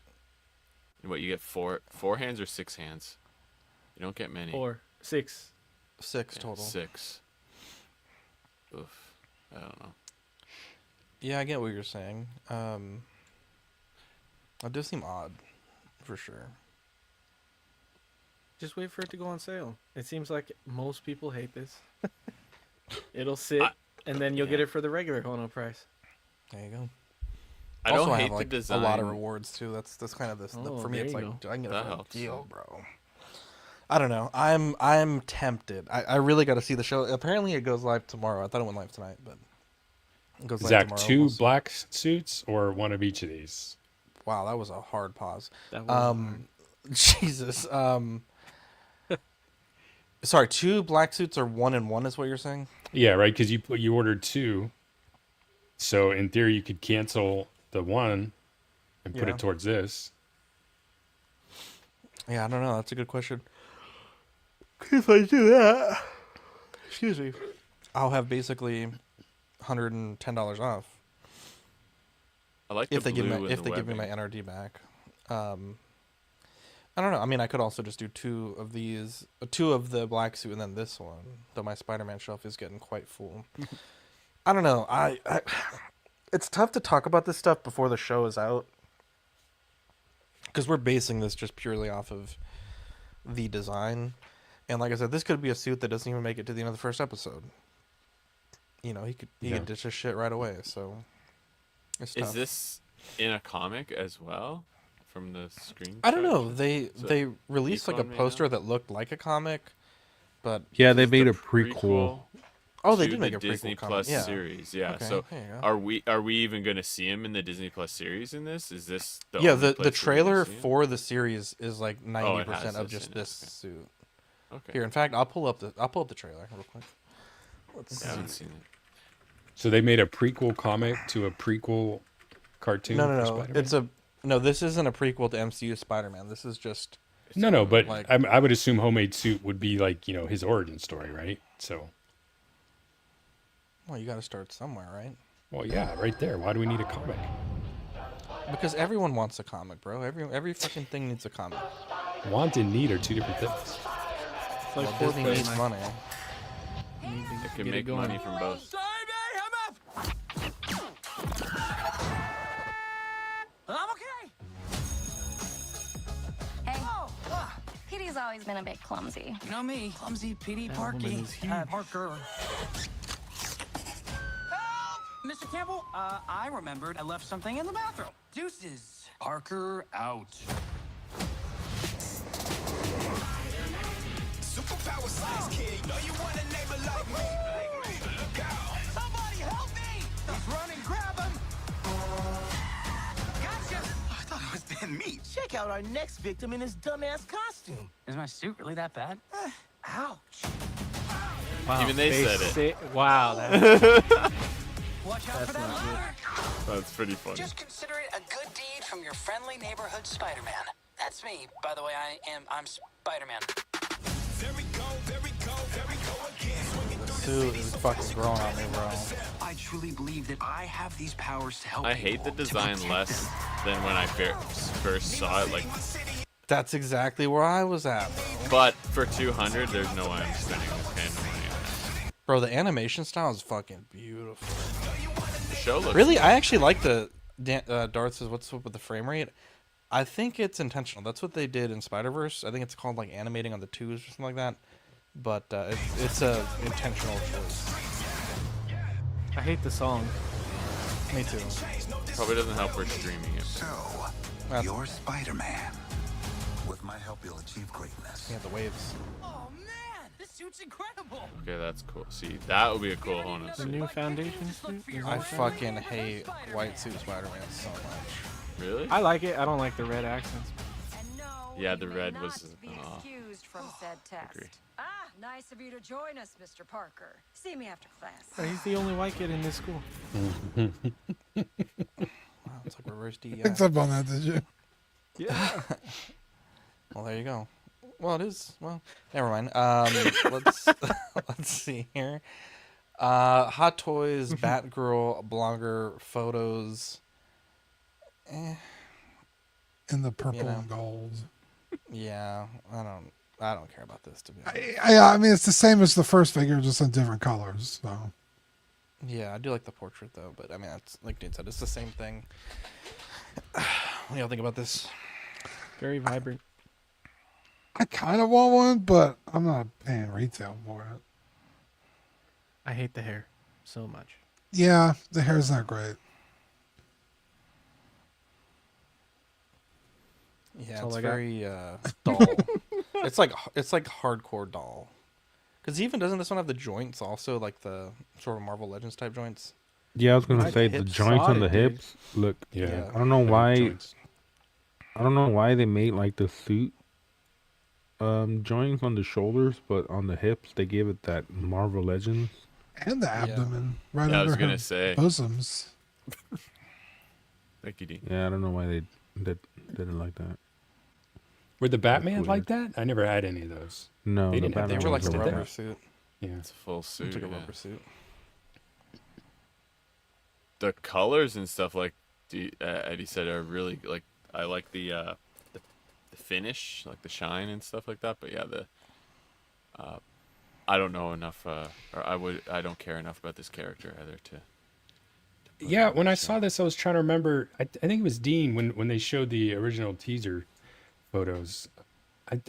What you get four hands or 6 hands? You don't get many. 4, 6. 6 Yeah, total. 6. Oof. I don't know. Yeah, I get what you're saying. It does seem odd, for sure. Just wait for it to go on sale. It seems like most people hate this. It'll sit, and then you'll get it for the regular Hono price. There you go. I Also, don't I hate have, the like, design. a lot of rewards too. That's kind of this. Oh, For me, there it's you like go. I can get That it for a helps. deal, bro. I don't know. I'm tempted. I really got to see the show. Apparently, it goes live tomorrow. I thought it went live tonight, but it goes live Zach, tomorrow. 2 We'll see. black suits or one of each of these? Wow, that was a hard pause. That was Jesus. Sorry, 2 black suits or 1 and 1 is what you're saying? Yeah, right. Because you ordered 2, so in theory you could cancel the one and put Yeah. it towards this. Yeah, I don't know. That's a good question. If I do that, excuse me, I'll have basically $110 off I like if the they give me blue and if the they give me my webbing. NRD back. I don't know. I mean, I could also just do two of the black suit, and then this one. Though my Spider-Man shelf is getting quite full. I don't know. It's tough to talk about this stuff before the show is out, because we're basing this just purely off of the design. And like I said, this could be a suit that doesn't even make it to the end of the first episode. You know, he could ditch his shit right away. So it's tough. Is this in a comic as well? From the screen? I don't know. They released like a Econ may poster know? that looked like a comic, but Yeah, they This is made the a prequel. oh, they to did make the a Disney prequel comic. Plus Yeah. series. Yeah. Okay, So there you go. are we even going to see him in the Disney Plus series in this? Is this the Yeah, only the place we're trailer gonna see him? for the series is like Oh, 90% has of this just in it, this okay. suit. Okay. Here, in fact, I'll pull up the trailer real quick. Let's I haven't see. seen it. So they made a prequel comic to a prequel cartoon. No, for no, no. Spider-Man? This isn't a prequel to MCU Spider-Man. This is just No, but like- I would assume Homemade Suit would be like, his origin story, right? So, well, you got to start somewhere, right? well, yeah, right there. Why do we need a comic? Because everyone wants a comic, bro. Every fucking thing needs a comic. Want and need are two different things. It's like Well, Disney Fortnite. needs money. It can Get it make going. money from both. I'm okay. Hey, Petey's always been a bit clumsy. You know me, clumsy, Petey, That woman Parky, is huge. Parker. Help! Mr. Campbell, I remembered I left something in the bathroom. Deuces. Parker out. Superpower size kid, know you want a neighbor like me. Look out. Somebody help me! He's running, grab him! Gotcha! I thought it was dead meat. Check out our next victim in his dumbass costume. Is my suit really that bad? Ouch. Wow, Even they said it. Wow, Watch out for that not good. ladder. That's pretty funny. Just consider it a good deed from your friendly neighborhood Spider-Man. That's me. By the way, I'm Spider-Man. There we go, there we go, there we go again. Swinging The through suit is fucking growing on me, bro. I truly believe that I have these powers to help I hate the people, to design protect less them. than when I first saw it. Like, That's exactly where I was at, bro. but for 200, there's no way I'm spending this kind of money on that. Bro, the animation style is fucking beautiful. The show looks Really, I actually like the Darth says, "What's up with the frame rate?" I think it's intentional. That's what they did in Spider-Verse. I think it's called like animating on the twos or something like that. But it's a intentional choice. I hate the song. Me too. probably doesn't help for streaming it. So, That's- you're Spider-Man. With my help, you'll achieve greatness. Yeah, the waves. Oh man, this suit's incredible. Okay, that's cool. See, that would be a cool Hono The suit. new foundation suit. Is I that fucking hate white suit Spider-Man so much. Really? I like it. I don't like the red accents. Yeah, the red was. Be excused from said test. agree. Ah, nice of you to join us, Mr. Parker. See me after class. Oh, he's the only white kid in this school. Wow, it's like reverse DEI. Picked up on that, did you? Yeah. Well, there you go. Well, it is. Well, never mind. Let's let's see here. Hot Toys, Batgirl, blogger photos. In the purple You know. and gold. Yeah, I don't care about this, to be honest. I mean, it's the same as the first figure, just in different colors. So Yeah, I do like the portrait though, but I mean, it's like Dude said, it's the same thing. What do y'all think about this? Very vibrant. I kind of want one, but I'm not paying retail for it. I hate the hair so much. Yeah, the hair's not great. Yeah, all it's I got. very dull. it's like hardcore dull. Because even doesn't this one have the joints also, like the sort of Marvel Legends type joints? Yeah, I was gonna My say the hips joints on the solid, dude. hips look. Yeah. I don't know why. joints. I don't know why they made like the suit joints on the shoulders, but on the hips they gave it that Marvel Legends. And the abdomen, right Yeah, I under was gonna her say. bosoms. Thank you, Dean. Yeah, I don't know why they didn't like that. Were the Batman weird. like that? I never had any of those. No, They the didn't have They the were like joints, a did they? rubber suit. Yeah. It's a full suit. It's like a yeah. rubber suit. The colors and stuff, like Eddie said, are really like. I like the finish, like the shine and stuff like that. But yeah, I don't know enough, or I don't care enough about this character either to. Yeah, when I saw this, I was trying to remember. I think it was Dean when they showed the original teaser photos. I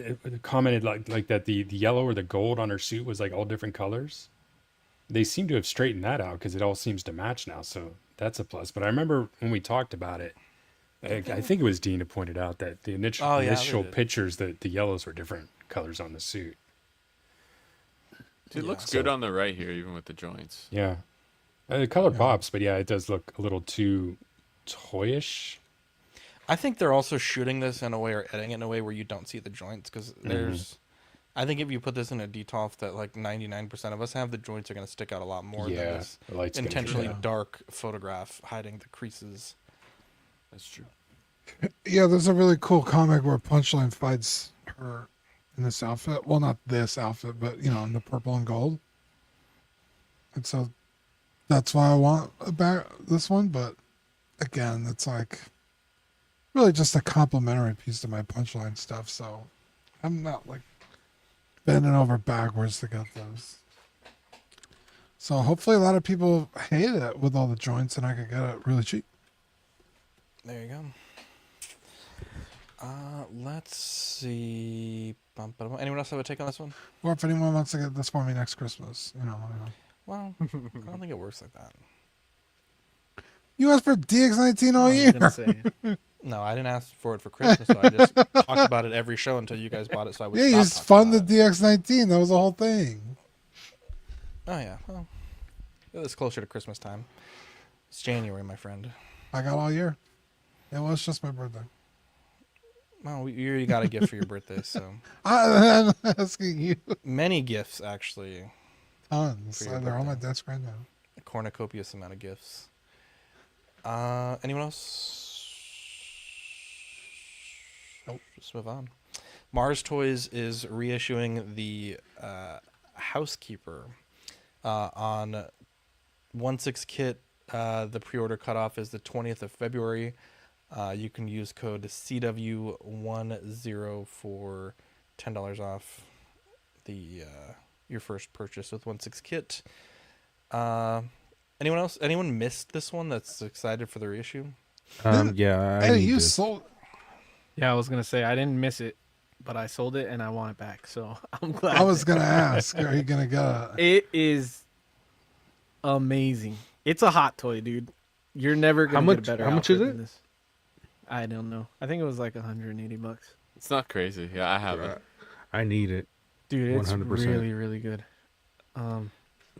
commented like that the yellow or the gold on her suit was like all different colors. They seem to have straightened that out because it all seems to match now, so that's a plus. But I remember when we talked about it, I think it was Dean who pointed out that the initial pictures, that the yellows were different colors on the suit. It looks good on the right here, even with the joints. Yeah. The color pops, but yeah, it does look a little too toyish. I think they're also shooting this in a way or editing it in a way where you don't see the joints because there's. I think if you put this in a DTOF that like 99% of us have, the joints are going to stick out a lot more than this intentionally dark photograph hiding the creases. That's true. Yeah, there's a really cool comic where Punchline fights her in this outfit. Well, not this outfit, but in the purple and gold. And so that's why I want this one. But again, it's like really just a complimentary piece to my Punchline stuff. So I'm not like bending over backwards to get those. So hopefully a lot of people hate it with all the joints and I could get it really cheap. There you go. Let's see. Anyone else have a take on this one? Or if anyone wants to get this for me next Christmas, Well, I don't think it works like that. You asked for DX19 all year. No, I didn't ask for it for Christmas, so I just talked about it every show until you guys bought it, so I would Yeah, you just funded DX19. That was the whole thing. Oh, yeah. Well, it was closer to Christmas time. It's January, my friend. I got all year. It was just my birthday. Well, you already got a gift for your birthday, so. I'm asking you. Many gifts, actually. Tons. They're on my desk right now. A cornucopious amount of gifts. Anyone else? Nope. Just move on. Mars Toys is reissuing the Housekeeper on 1/6 kit. The pre-order cutoff is the 20th of February. You can use code CW10 for $10 off your first purchase with 1/6 kit. Anyone else? Anyone missed this one that's excited for the reissue? Yeah, Hey, you sold. Yeah, I was gonna say I didn't miss it, but I sold it and I want it back. So I'm glad. I was gonna ask, are you gonna get it? It is amazing. It's a hot toy, dude. You're never gonna get a better. How much is outfit it? than this. I don't know. I think it was like $180. It's not crazy. Yeah, I have it. I need it. Dude, it's 100%. really, really good.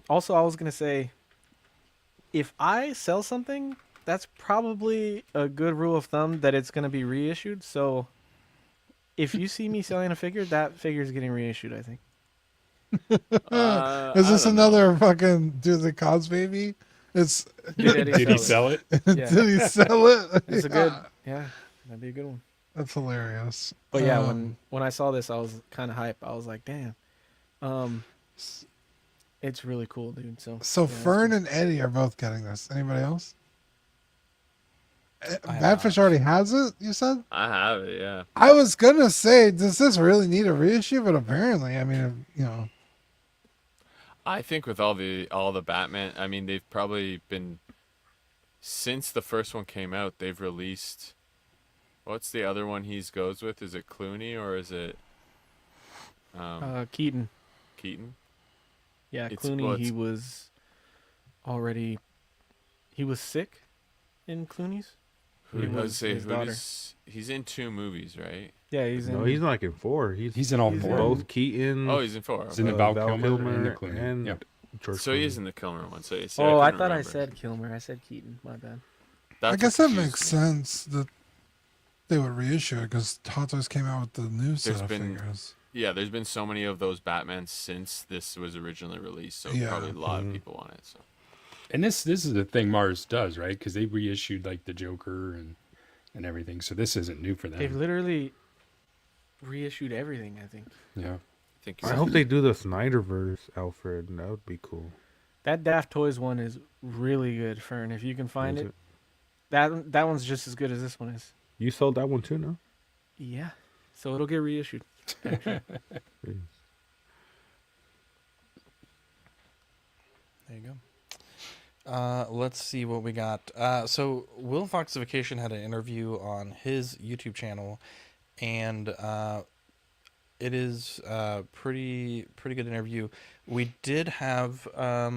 Also, I was gonna say, if I sell something, that's probably a good rule of thumb that it's gonna be reissued. So, if you see me selling a figure, that figure is getting reissued. I think. Is this another fucking do the cause baby? It's Did he sell it? Yeah. Did he sell it? It's a good. Yeah, that'd be a good one. That's hilarious. But yeah, when I saw this, I was kind of hype. I was like, damn. It's really cool, dude. So So yeah, Fern and Eddie are both getting this. Anybody else? Badfish already has it, you said? I have it, yeah. I was gonna say, does this really need a reissue? But apparently, I mean, I think with all the Batman, I mean, they've probably been, since the first one came out, they've released, what's the other one he goes with? Is it Clooney or is it Keaton. Keaton? Yeah, Clooney. He was sick in Clooney's. He's in 2 movies, right? Yeah, he's in. No, he's not like in 4. He's in all he's 4. Both Keaton. Oh, he's in 4. He's in the Val Kilmer and the Clooney. And Yep. George So he Clooney. is in the Kilmer one. So I couldn't thought I remember. said Kilmer. I said Keaton. My bad. I guess that makes sense that they would reissue it because Hot Toys came out with the new set of figures. Yeah, there's been so many of those Batmans since this was originally released, so Yeah. probably a lot of people want it. So And this is the thing Mars does, right? Because they reissued like the Joker and everything. So this isn't new for them. They've literally reissued everything, I think. Yeah. I hope they do the Snyderverse Alfred. That would be cool. That Daft Toys one is really good, Fern. If you can find Is it, that one's just as good as this one is. You sold that one too, no? Yeah. So it'll get reissued. Actually. There you go. Let's see what we got. So Will Foxification had an interview on his YouTube channel, and it is a pretty good interview. We did have a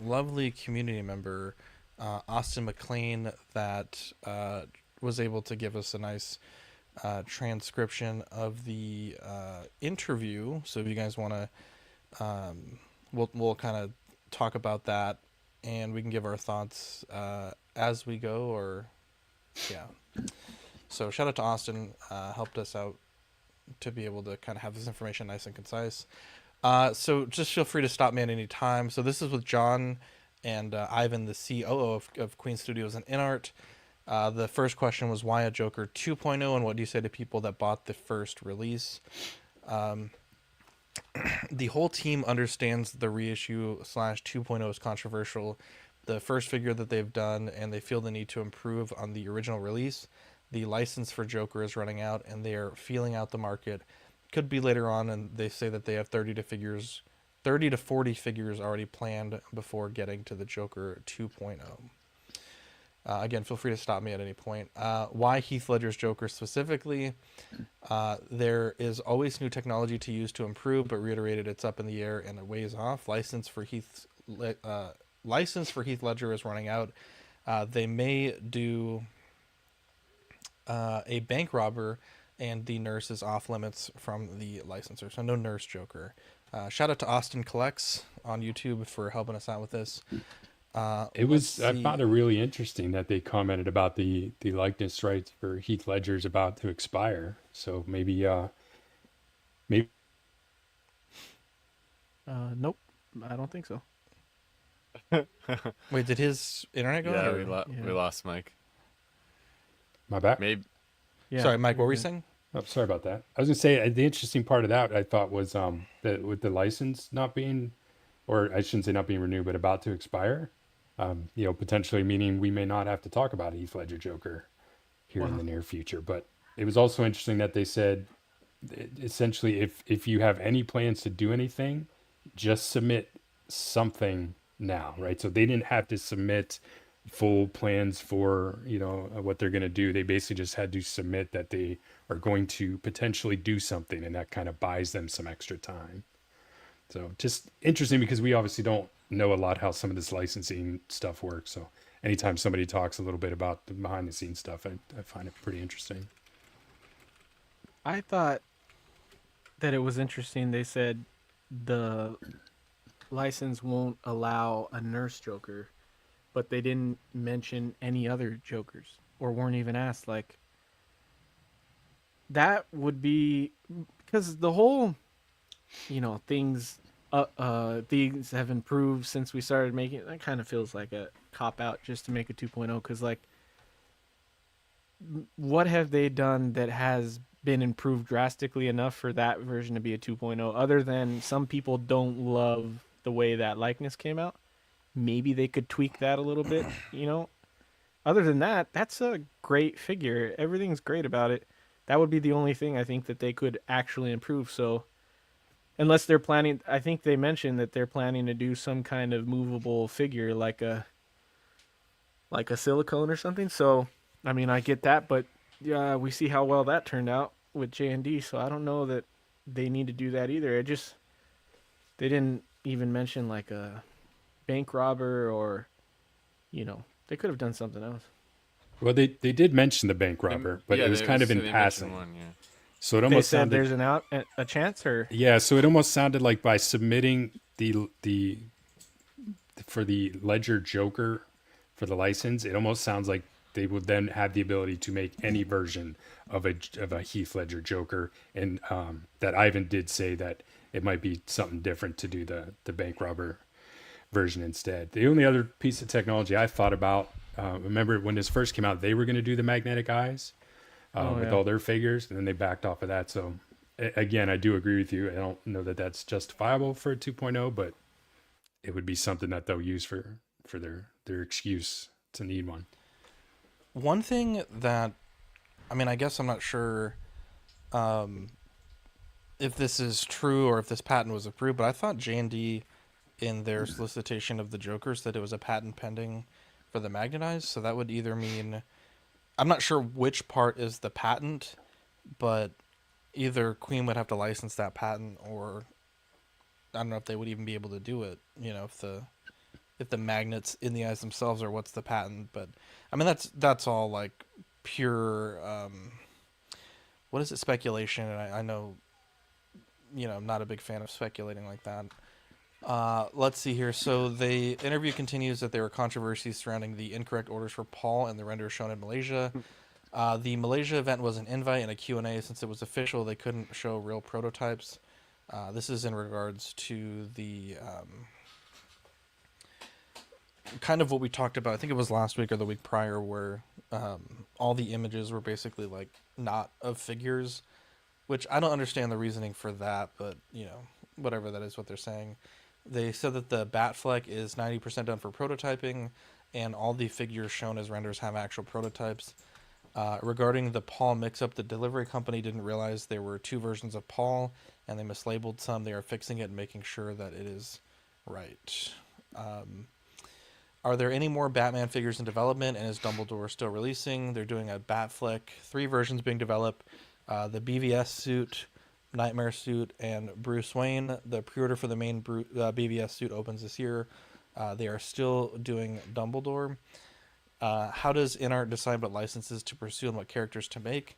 lovely community member, Austin McLean, that was able to give us a nice transcription of the interview. So if you guys want to, we'll kind of talk about that, and we can give our thoughts as we go. Or yeah. So shout out to Austin, helped us out to be able to kind of have this information nice and concise. So just feel free to stop me at any time. So this is with John and Ivan, the COO of Queen Studios and InArt. The first question was, why a Joker 2.0, and what do you say to people that bought the first release? The whole team understands the reissue / 2.0 is controversial. The first figure that they've done, and they feel the need to improve on the original release. The license for Joker is running out, and they are feeling out the market. Could be later on, and they say that they have 30 to 40 figures already planned before getting to the Joker 2.0. Again, feel free to stop me at any point. Why Heath Ledger's Joker specifically? There is always new technology to use to improve, but reiterated it's up in the air and it weighs off. License for Heath Ledger is running out. They may do a bank robber, and the nurse is off limits from the licensor, so no nurse Joker. Shout out to Austin Collects on YouTube for helping us out with this. I found it really interesting that they commented about the likeness rights for Heath Ledger's about to expire. So maybe Nope, I don't think so. Wait, did his internet go? Yeah, we lost Mike. My bad. Maybe. Yeah. Sorry, Mike. What were you saying? Oh, sorry about that. I was gonna say the interesting part of that I thought was that with the license not being, or I shouldn't say not being renewed, but about to expire, potentially meaning we may not have to talk about Heath Ledger Joker here in the near future. But it was also interesting that they said, essentially, if you have any plans to do anything, just submit something now, right? So they didn't have to submit full plans for what they're going to do. They basically just had to submit that they are going to potentially do something, and that kind of buys them some extra time. So just interesting, because we obviously don't know a lot how some of this licensing stuff works. So anytime somebody talks a little bit about the behind the scenes stuff, I find it pretty interesting. I thought that it was interesting. They said the license won't allow a nurse Joker, but they didn't mention any other Jokers, or weren't even asked. Like, that would be, because the whole, things have improved since we started making it. That kind of feels like a cop out just to make a 2.0, because like, what have they done that has been improved drastically enough for that version to be a 2.0, other than some people don't love the way that likeness came out? Maybe they could tweak that a little bit, Other than that, that's a great figure. Everything's great about it. That would be the only thing I think that they could actually improve. So, unless they're planning, I think they mentioned that they're planning to do some kind of movable figure, like a silicone or something. So, I mean, I get that, but yeah, we see how well that turned out with J&D. So I don't know that they need to do that either. They didn't even mention like a bank robber, or they could have done something else. Well, they did mention the bank robber, but it was kind of in passing. So it almost sounded there's a chance, or so it almost sounded like by submitting the for the Ledger Joker for the license, it almost sounds like they would then have the ability to make any version of a Heath Ledger Joker, and that Ivan did say that it might be something different to do the bank robber version instead. The only other piece of technology I thought about, remember when this first came out, they were going to do the magnetic eyes with all their figures, and then they backed off of that. So again, I do agree with you. I don't know that that's justifiable for a 2.0, but it would be something that they'll use for their excuse to need one. One thing that, I mean, I guess I'm not sure if this is true or if this patent was approved, but I thought J&D in their solicitation of the Joker said it was a patent pending for the magnetized. So that would either mean, I'm not sure which part is the patent, but either Queen would have to license that patent, or I don't know if they would even be able to do it. You know, if the magnets in the eyes themselves are what's the patent. But I mean, that's all like pure what is it, speculation, and I know, you know, I'm not a big fan of speculating like that. Let's see here. So the interview continues that there were controversies surrounding the incorrect orders for Paul and the renders shown in Malaysia. The Malaysia event was an invite and a Q&A. Since it was official, they couldn't show real prototypes. This is in regards to the kind of what we talked about. I think it was last week or the week prior, where all the images were basically like not of figures, which I don't understand the reasoning for that, but you know, whatever that is, what they're saying. They said that the Batfleck is 90% done for prototyping, and all the figures shown as renders have actual prototypes. Regarding the Paul mix-up, the delivery company didn't realize there were two versions of Paul, and they mislabeled some. They are fixing it and making sure that it is right. Are there any more Batman figures in development, and is Dumbledore still releasing? They're doing a Batfleck, 3 versions being developed. The BVS suit, Nightmare suit, and Bruce Wayne. The pre-order for the main BVS suit opens this year. They are still doing Dumbledore. How does InArt decide what licenses to pursue and what characters to make?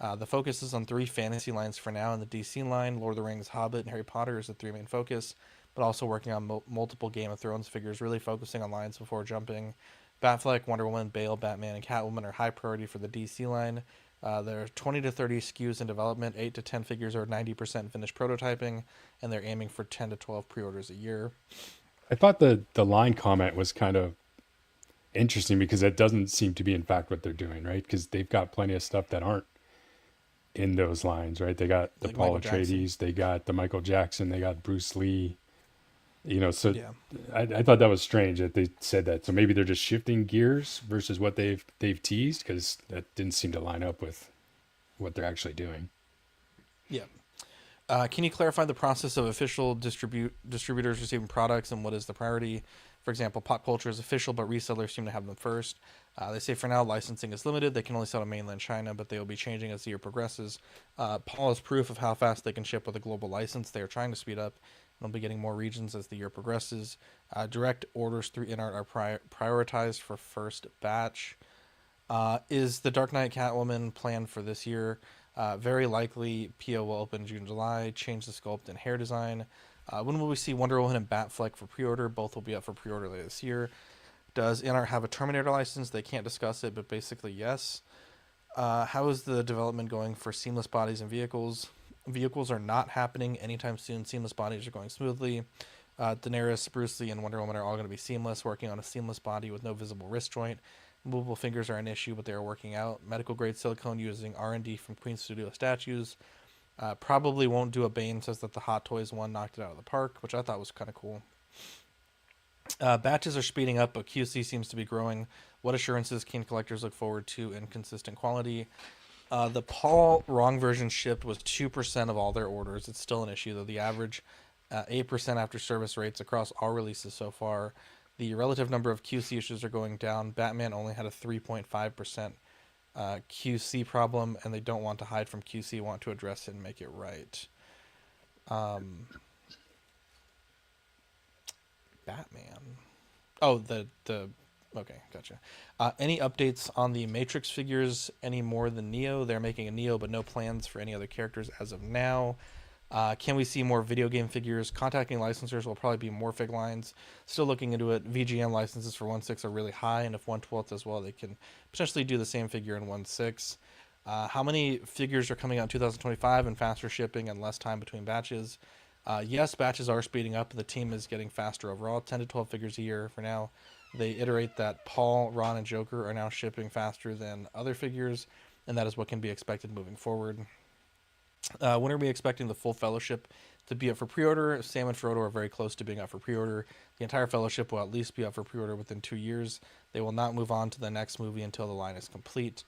The focus is on 3 fantasy lines for now. In the DC line, Lord of the Rings, Hobbit, and Harry Potter is the 3 main focus, but also working on multiple Game of Thrones figures, really focusing on lines before jumping. Batfleck, Wonder Woman, Bale, Batman, and Catwoman are high priority for the DC line. There are 20 to 30 SKUs in development, 8 to 10 figures are 90% finished prototyping, and they're aiming for 10 to 12 pre-orders a year. I thought the line comment was kind of interesting, because that doesn't seem to be in fact what they're doing, right? Because they've got plenty of stuff that aren't in those lines, right? They got the Like Paul Michael Atreides, they got the Michael Jackson, they got Bruce Lee. You know, so Yeah. I thought that was strange that they said that. So maybe they're just shifting gears versus what they've teased, because that didn't seem to line up with what they're actually doing. Yeah. Can you clarify the process of official distributors receiving products, and what is the priority? For example, pop culture is official, but resellers seem to have them first. They say for now licensing is limited. They can only sell to mainland China, but they will be changing as the year progresses. Paul is proof of how fast they can ship with a global license. They are trying to speed up. They'll be getting more regions as the year progresses. Direct orders through InArt are prioritized for first batch. Is the Dark Knight Catwoman planned for this year? Very likely. PO will open June, July. Change the sculpt and hair design. When will we see Wonder Woman and Batfleck for pre-order? Both will be up for pre-order later this year. Does InArt have a Terminator license? They can't discuss it, but basically yes. How is the development going for seamless bodies and vehicles? Vehicles are not happening anytime soon. Seamless bodies are going smoothly. Daenerys, Bruce Lee, and Wonder Woman are all going to be seamless, working on a seamless body with no visible wrist joint. Movable fingers are an issue, but they are working out. Medical grade silicone using R&D from Queen Studio statues. Probably won't do a Bane, says that the Hot Toys one knocked it out of the park, which I thought was kind of cool. Batches are speeding up, but QC seems to be growing. What assurances can collectors look forward to in consistent quality? The Paul wrong version shipped was 2% of all their orders. It's still an issue, though. The average 8% after service rates across all releases so far. The relative number of QC issues are going down. Batman only had a 3.5% QC problem, and they don't want to hide from QC, want to address it and make it right. Batman. Oh, the okay, gotcha. Any updates on the Matrix figures any more than Neo? They're making a Neo, but no plans for any other characters as of now. Can we see more video game figures? Contacting licensors will probably be more fig lines. Still looking into it. VGM licenses for 1/6 are really high, and if 1/12 as well, they can potentially do the same figure in 1/6. How many figures are coming out in 2025 and faster shipping and less time between batches? Yes, batches are speeding up. The team is getting faster overall, 10 to 12 figures a year for now. They iterate that Paul, Ron, and Joker are now shipping faster than other figures, and that is what can be expected moving forward. When are we expecting the full Fellowship to be up for pre-order? Sam and Frodo are very close to being up for pre-order. The entire Fellowship will at least be up for pre-order within 2 years. They will not move on to the next movie until the line is complete.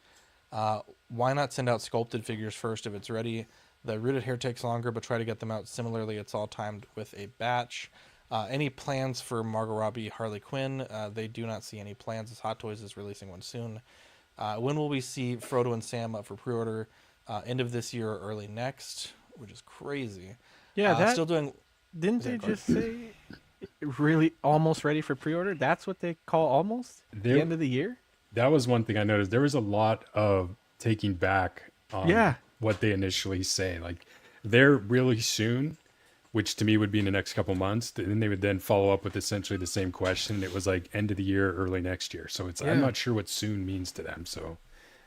Why not send out sculpted figures first if it's ready? The rooted hair takes longer, but try to get them out similarly. It's all timed with a batch. Any plans for Margot Robbie, Harley Quinn? They do not see any plans, as Hot Toys is releasing one soon. When will we see Frodo and Sam up for pre-order? End of this year or early next, which is crazy. Yeah, that still doing. Didn't they just say really almost ready for pre-order? That's what they call almost the end of the year. That was one thing I noticed. There was a lot of taking back on what they initially say. Like they're really soon, which to me would be in the next couple months. And they would then follow up with essentially the same question. It was like end of the year, early next year. So it's I'm not sure what soon means to them. So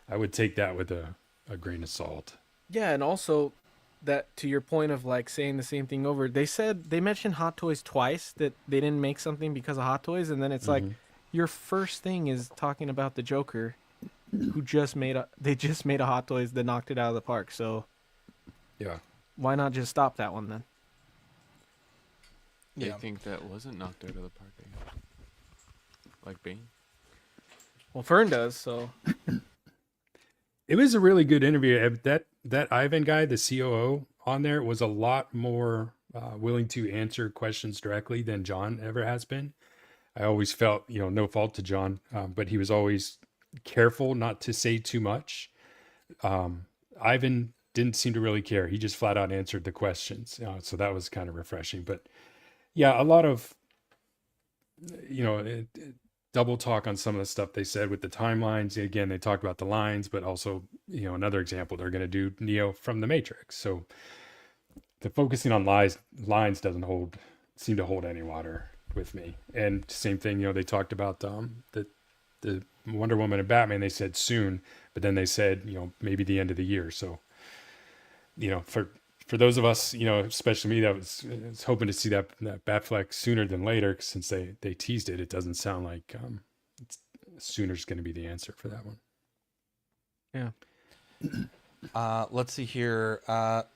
I would take that with a grain of salt. Yeah, and also that to your point of like saying the same thing over, they mentioned Hot Toys twice, that they didn't make something because of Hot Toys, and then it's like your first thing is talking about the Joker, who just made a Hot Toys that knocked it out of the park. So yeah, why not just stop that one then? I think that wasn't knocked out of the park. Like Bane. Well, Fern does, so. It was a really good interview. That Ivan guy, the COO on there, was a lot more willing to answer questions directly than John ever has been. I always felt, no fault to John, but he was always careful not to say too much. Ivan didn't seem to really care. He just flat out answered the questions. So that was kind of refreshing. But yeah, a lot of, double talk on some of the stuff they said with the timelines. Again, they talked about the lines, but also, another example, they're going to do Neo from the Matrix. So the focusing on lines doesn't seem to hold any water with me. And same thing, they talked about the Wonder Woman and Batman. They said soon, but then they said, maybe the end of the year. So, for those of us, especially me, that was hoping to see that Batfleck sooner than later, since they teased it. It doesn't sound like sooner is going to be the answer for that one. Yeah. Let's see here.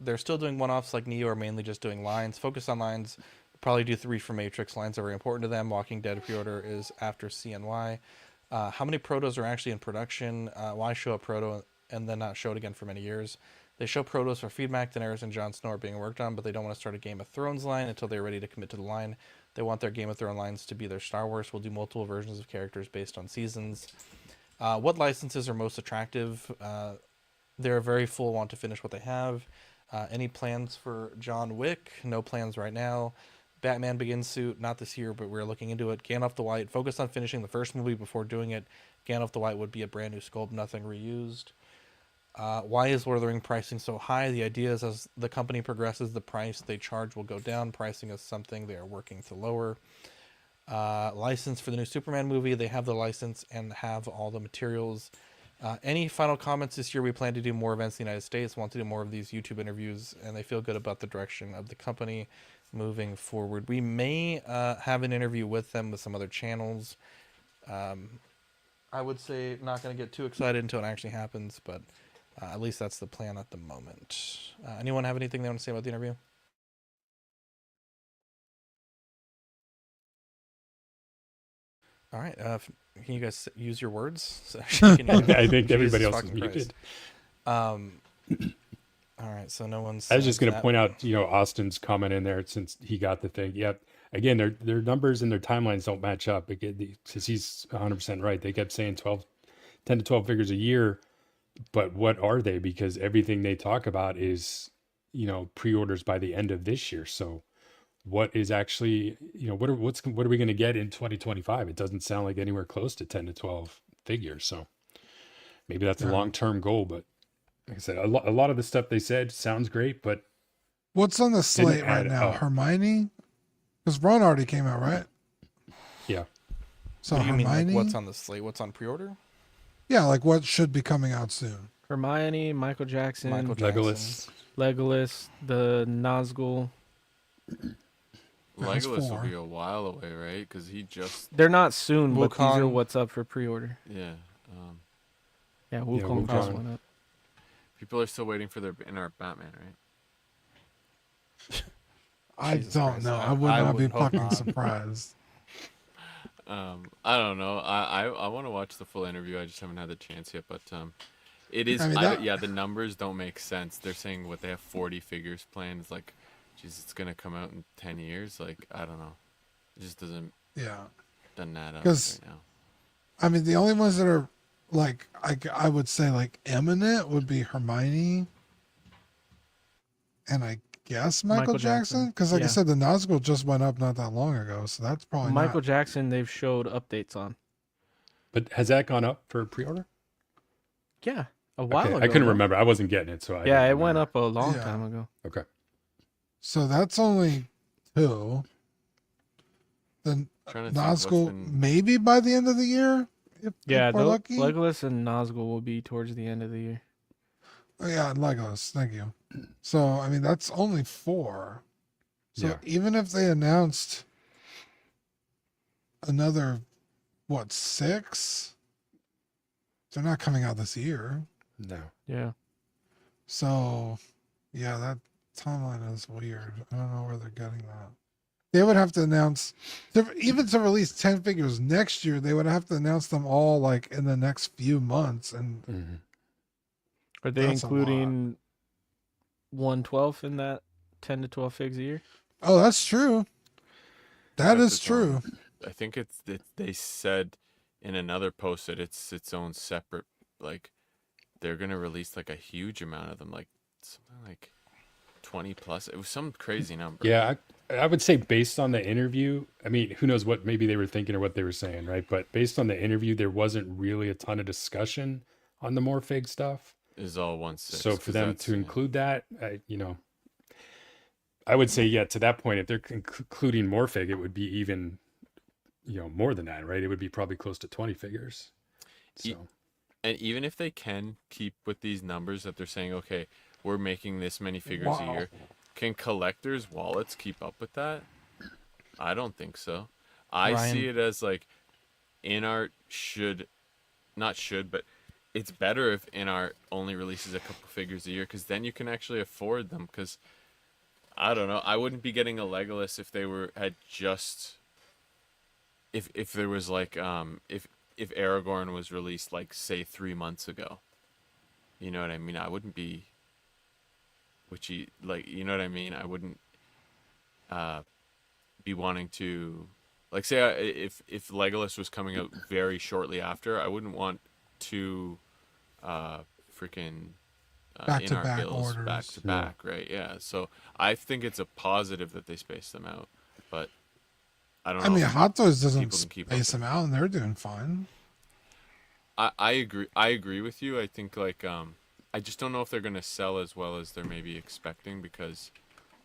They're still doing one-offs like Neo, or mainly just doing lines. Focus on lines. Probably do 3 for Matrix. Lines are very important to them. Walking Dead pre-order is after CNY. How many protos are actually in production? Why show a proto and then not show it again for many years? They show protos for Feedback, Daenerys, and Jon Snow are being worked on, but they don't want to start a Game of Thrones line until they're ready to commit to the line. They want their Game of Thrones lines to be their Star Wars. We'll do multiple versions of characters based on seasons. What licenses are most attractive? They're very full, want to finish what they have. Any plans for John Wick? No plans right now. Batman Begins suit, not this year, but we're looking into it. Gandalf the White, focus on finishing the first movie before doing it. Gandalf the White would be a brand new sculpt, nothing reused. Why is Lord of the Ring pricing so high? The idea is as the company progresses, the price they charge will go down. Pricing is something they are working to lower. License for the new Superman movie. They have the license and have all the materials. Any final comments this year? We plan to do more events in the United States, want to do more of these YouTube interviews, and they feel good about the direction of the company moving forward. We may have an interview with them with some other channels. I would say not going to get too excited until it actually happens, but at least that's the plan at the moment. Anyone have anything they want to say about the interview? All right. Can you guys use your words? So I think everybody else is muted. All right. So no one's. I was just going to point out, Austin's comment in there since he got the thing. Yep. Again, their numbers and their timelines don't match up. Because he's 100% right. They kept saying 10 to 12 figures a year. But what are they? Because everything they talk about is, pre-orders by the end of this year. So what is actually, what are we going to get in 2025? It doesn't sound like anywhere close to 10 to 12 figures. So maybe that's a long-term goal. But like I said, a lot of the stuff they said sounds great, but what's on the slate right now? Hermione? Because Ron already came out, right? Yeah. So what do you Hermione? mean, like, what's on the slate? What's on pre-order? Yeah, like what should be coming out soon? Hermione, Michael Jackson, Legolas, the Nazgul. That's Legolas will 4. be a while away, right? Because he just They're not soon, but these are Wukong. what's up for pre-order. yeah. Yeah, Wukong just Wukong. went up. People are still waiting for their in our Batman, right? I Jesus don't Christ, know. I- I would I not be would hope fucking not. surprised. I don't know. I want to watch the full interview. I just haven't had the chance yet. But it is. I mean, yeah, the numbers don't make sense. They're saying what they have 40 figures planned. It's like, geez, it's gonna come out in 10 years. Like I don't know. It just doesn't Yeah. add up 'Cause- right now. I mean, the only ones that are like I would say like imminent would be Hermione, and I guess Michael Jackson. Because like I yeah. said, the Nazgul just went up not that long ago, so that's probably Michael not. Jackson, they've showed updates on. But has that gone up for pre-order? Yeah, a while Okay, ago. I couldn't though. remember. I wasn't getting it, so I Yeah, didn't it went remember. up a long Yeah. time ago. Okay. So that's only 2. The Trying to think what's Nazgul been- maybe by the end of the year. If Yeah, we're lucky. Legolas and Nazgul will be towards the end of the year. Oh, yeah, Legos. Thank you. So I mean, that's only 4. So Yeah. even if they announced another, 6? They're not coming out this year. No. Yeah. So, yeah, that timeline is weird. I don't know where they're getting that. They would have to announce, even to release 10 figures next year, they would have to announce them all like in the next few months. And Mm-hmm. Are they That's a lot. including 1/12 in that 10 to 12 figs a year? oh, that's true. That That's is its own- true. I think they said in another post that it's its own separate, like they're gonna release like a huge amount of them, like something like 20 plus. It was some crazy number. Yeah, I would say based on the interview, I mean, who knows what maybe they were thinking or what they were saying, right? But based on the interview, there wasn't really a ton of discussion on the Morphig stuff. Is all 1/6. So for them to include that, I would say, yeah, to that point, if they're including Morphig, it would be even, more than that, right? It would be probably close to 20 figures. So, And even if they can keep with these numbers that they're saying, okay, we're making this many figures a year, can collectors' wallets keep up with that? I don't think so. I Ryan. see it as like InArt but it's better if InArt only releases a couple figures a year, because then you can actually afford them. Because I don't know, I wouldn't be getting a Legolas if they had just if there was like if Aragorn was released like say 3 months ago. You know what I mean? I wouldn't be you know what I mean? I wouldn't be wanting to, like, say if Legolas was coming out very shortly after, I wouldn't want to freaking Back-to-back in-art bills orders. back to back, right? Yeah. So I think it's a positive that they space them out, but I don't know. I mean, if Hot Toys doesn't people can keep up space with them out, and they're doing fine. I agree. I agree with you. I think like I just don't know if they're gonna sell as well as they're maybe expecting, because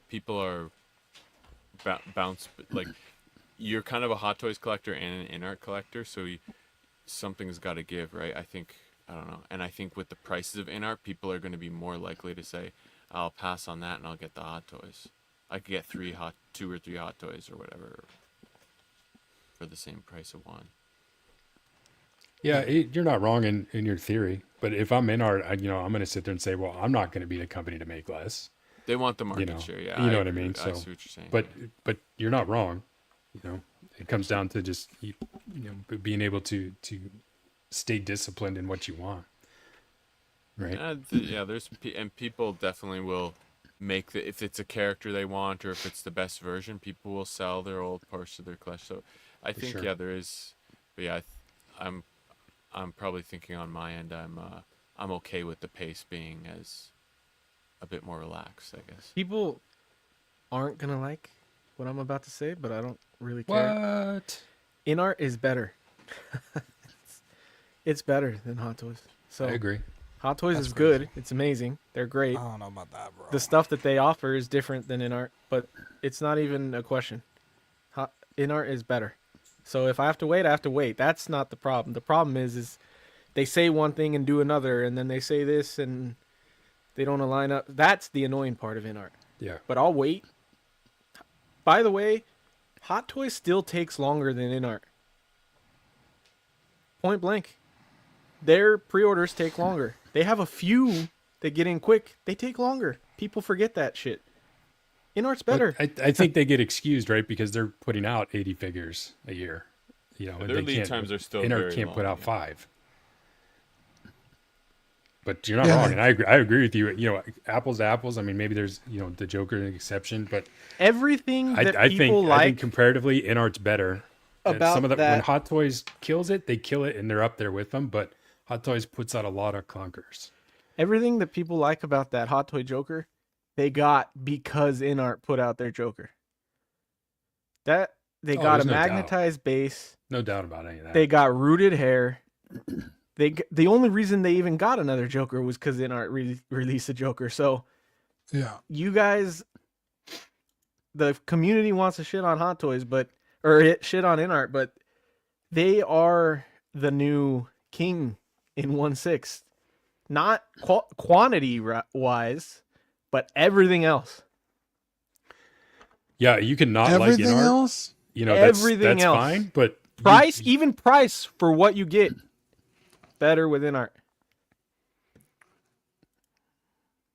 people are like, you're kind of a Hot Toys collector and an in-art collector, so something's got to give, right? I don't know, and I think with the prices of in-art, people are going to be more likely to say, I'll pass on that and I'll get the Hot Toys. I could get 2 or 3 Hot Toys or whatever for the same price of one. yeah, you're not wrong in your theory. But if I'm InArt, I'm going to sit there and say, well, I'm not going to be the company to make less. They want the market share, yeah. You know I what I agree. mean? I So, see what you're saying. But you're not wrong. It comes down to just being able to stay disciplined in what you want, right? Yeah, and people definitely will make if it's a character they want, or if it's the best version, people will sell their old parts of their collection. So I think sure. yeah, there is. But yeah, I'm probably thinking on my end, I'm okay with the pace being as a bit more relaxed, I guess. People aren't gonna like what I'm about to say, but I don't really care. What? InArt is better. It's better than Hot Toys. So I agree. Hot Toys That's is crazy. good. It's amazing. They're great. I don't know about that, bro. The stuff that they offer is different than InArt, but it's not even a question. InArt is better. So if I have to wait, I have to wait. That's not the problem. The problem is they say one thing and do another, and then they say this and they don't align up. That's the annoying part of InArt. Yeah. But I'll wait. by the way, Hot Toys still takes longer than InArt. Point blank. Their pre-orders take longer. They have a few that get in quick. They take longer. People forget that shit. InArt's better. I think they get excused, right? Because they're putting out 80 figures a year. You know, Their lead times are still InArt very can't long, put out yeah. 5. But you're not wrong, and I agree with you. You know, apples to apples. I mean, maybe there's the Joker an exception, but everything that I people think, like I think comparatively, InArt's better. about some of that. When Hot Toys kills it, they kill it, and they're up there with them. But Hot Toys puts out a lot of clunkers. Everything that people like about that Hot Toy Joker, they got because InArt put out their Joker. That they got a magnetized base. No doubt about any of that. They got rooted hair. The only reason they even got another Joker was because InArt released a Joker. So, yeah, you guys, the community wants to shit on Hot Toys, shit on InArt, but they are the new king in 1/6, not quantity wise, but everything else. Yeah, you can not everything like InArt. Else. You know, that's fine, but price for what you get. Better with InArt.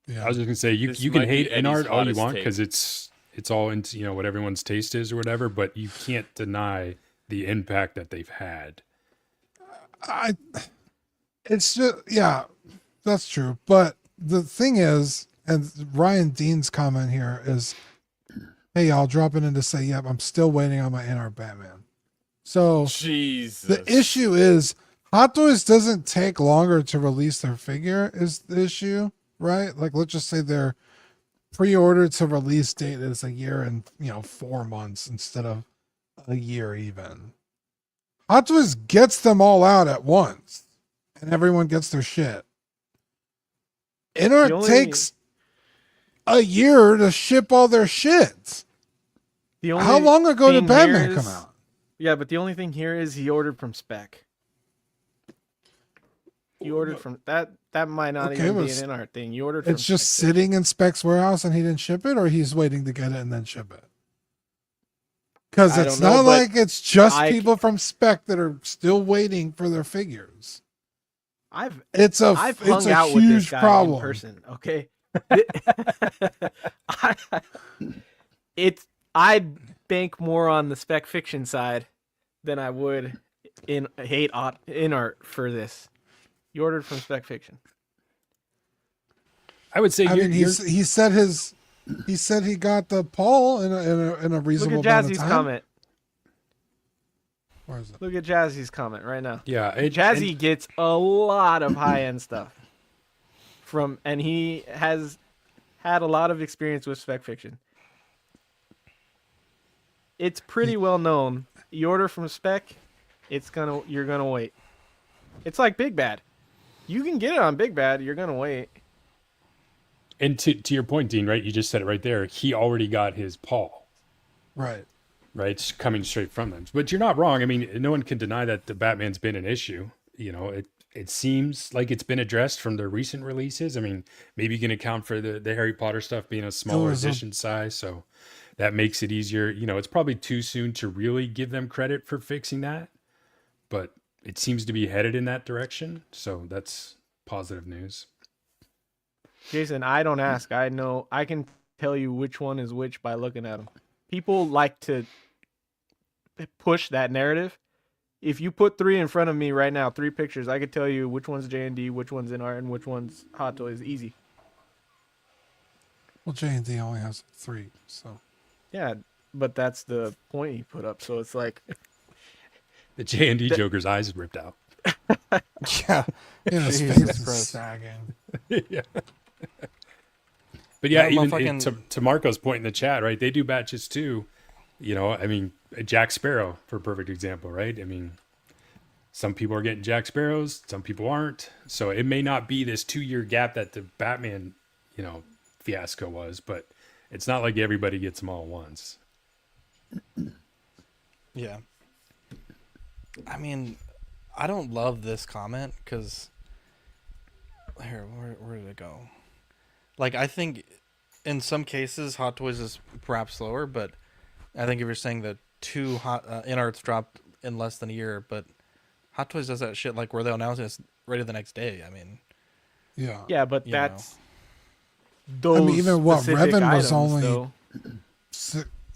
Yeah. I was just gonna say you can hate InArt all you want because it's all into what everyone's taste is or whatever, but you can't deny the impact that they've had. It's just that's true. But the thing is, and Ryan Dean's comment here is, hey, y'all dropping in to say, yep, I'm still waiting on my InArt Batman. So Jesus. The issue is Hot Toys doesn't take longer to release their figure is the issue, right? Like, let's just say their pre-order to release date is a year and 4 months instead of a year even. Hot Toys gets them all out at once, and everyone gets their shit. InArt takes a year to ship all their shit. How long ago did Batman come out? Yeah, but the only thing here is he ordered from Spec. You ordered from that might not even be an InArt thing. You ordered from It's just sitting in Spec's warehouse and he didn't ship it, or he's waiting to get it and then ship it? Because it's not like it's just people from Spec that are still waiting for their figures. I've hung out with this guy problem. In person, okay? I'd bank more on the Spec Fiction side than I would in InArt for this. You ordered from Spec Fiction. I would say he said he got the Paul in a reasonable Look at amount of Jazzy's time. comment. Where is it? Look at Jazzy's comment right now. Yeah, Jazzy gets a lot of high-end stuff and he has had a lot of experience with Spec Fiction. It's pretty well known. You order from Spec, you're gonna wait. It's like Big Bad. You can get it on Big Bad. You're gonna wait. And to your point, Dean, right? You just said it right there. He already got his Paul. Right. Right. It's coming straight from them. But you're not wrong. I mean, no one can deny that the Batman's been an issue. It seems like it's been addressed from the recent releases. I mean, maybe you can account for the Harry Potter stuff being a smaller edition size, so that makes it easier. It's probably too soon to really give them credit for fixing that, but it seems to be headed in that direction, so that's positive news. Jason, I don't ask. I know. I can tell you which one is which by looking at them. People like to push that narrative. If you put 3 in front of me right now, 3 pictures, I could tell you which one's J&D, which one's InArt, and which one's Hot Toys. Easy. Well, J&D only has 3, so. Yeah, but that's the point he put up. So it's like the J&D Joker's eyes ripped out. Yeah, his face is sagging. Yeah. But yeah, even to Marco's point in the chat, right? They do batches too. I mean, Jack Sparrow for a perfect example, right? I mean, some people are getting Jack Sparrows, some people aren't. So it may not be this 2-year gap that the Batman, fiasco was, but it's not like everybody gets them all at once. Yeah. I mean, I don't love this comment because here, where did it go? Like, I think in some cases Hot Toys is perhaps slower, but I think if you're saying that two in-arts dropped in less than a year, but Hot Toys does that shit like where they'll announce it's ready the next day. I mean, Yeah, but you that's I those mean, even what specific Revan was items, only though.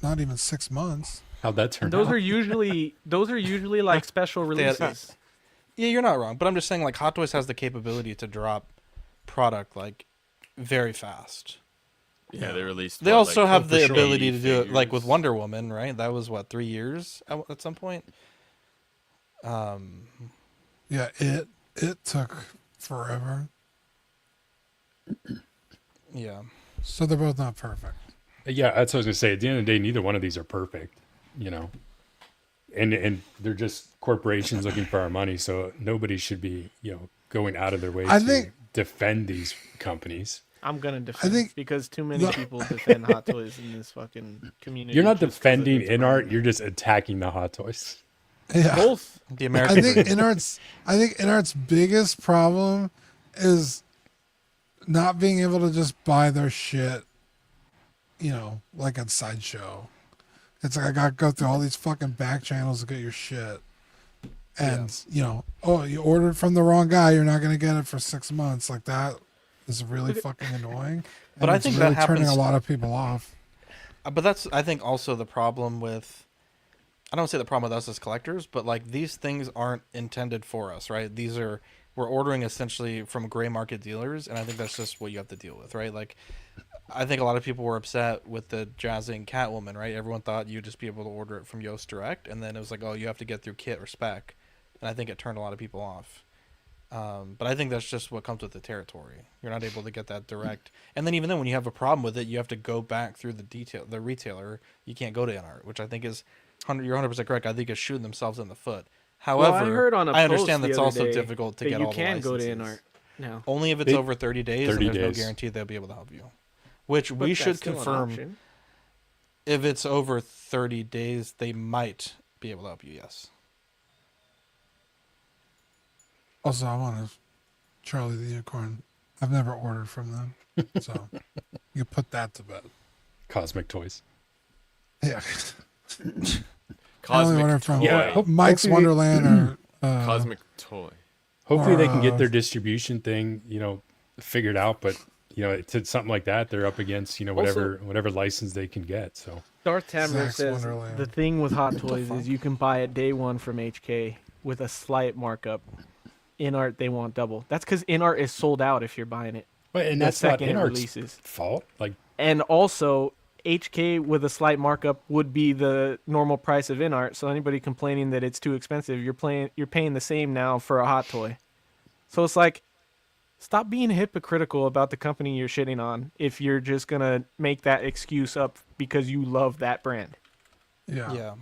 not even 6 months. How'd that turn And those out? are usually like special releases. Yeah, you're not wrong, but I'm just saying like Hot Toys has the capability to drop product like very fast. Yeah, they released. They also have the sure. ability to do it like with figures. Wonder Woman, right? That was what 3 years at some point. Yeah, it took forever. Yeah. So they're both not perfect. Yeah, that's what I was gonna say. At the end of the day, neither one of these are perfect, you know. And they're just corporations looking for our money, so nobody should be, going out of their way to defend these companies. I'm gonna defend because too many people defend Hot Toys in this fucking community. You're not just 'cause of defending its InArt, brand. you're just attacking the Hot Toys. Yeah. Both. The American I think version. InArt's biggest problem is not being able to just buy their shit, like at Sideshow. It's like I gotta go through all these fucking back channels to get your shit. And, you ordered from the wrong guy, you're not gonna get it for 6 months. Like that is really fucking annoying. But And I it's think really that turning happens- a lot of people off. But that's, I think, also the problem with. I don't say the problem with us as collectors, but like these things aren't intended for us, right? We're ordering essentially from gray market dealers, and I think that's just what you have to deal with, right? Like, I think a lot of people were upset with the Jazzing Catwoman, right? Everyone thought you'd just be able to order it from Yoast Direct, and then it was like, oh, you have to get through Kit or Spec, and I think it turned a lot of people off. But I think that's just what comes with the territory. You're not able to get that direct, and then even then, when you have a problem with it, you have to go back through the retailer. You can't go to InArt, which I think is. You're 100% correct. I think it's shooting themselves in the foot. However, I heard on a I understand post that's the other also day difficult to that get you all the can go to licenses. InArt now. Only if it's over 30 days, 30 and there's days. no guarantee they'll be able to help you. Which But we that's should still an confirm. option. If it's over 30 days, they might be able to help you, yes. Also, I want to Charlie the Unicorn. I've never ordered from them. So you put that to bed. Cosmic Toys. Yeah. I only order Cosmic from Toy. Yeah, Mike's hopefully- Wonderland or Cosmic Toy. Hopefully they can Or, get their distribution thing, figured out, but it's something like that, they're up against, whatever license they can get. So Darth Tamara Zach's says Wonderland. the thing with Hot Toys is you can buy it day one from HK with a slight markup. InArt they want double. That's because InArt is sold out if you're buying it. and the that's not second it InArt's releases. fault. Like, And also, HK with a slight markup would be the normal price of InArt. So anybody complaining that it's too expensive, you're paying the same now for a Hot Toy. So it's like, stop being hypocritical about the company you're shitting on if you're just gonna make that excuse up because you love that brand. Yeah. Yeah.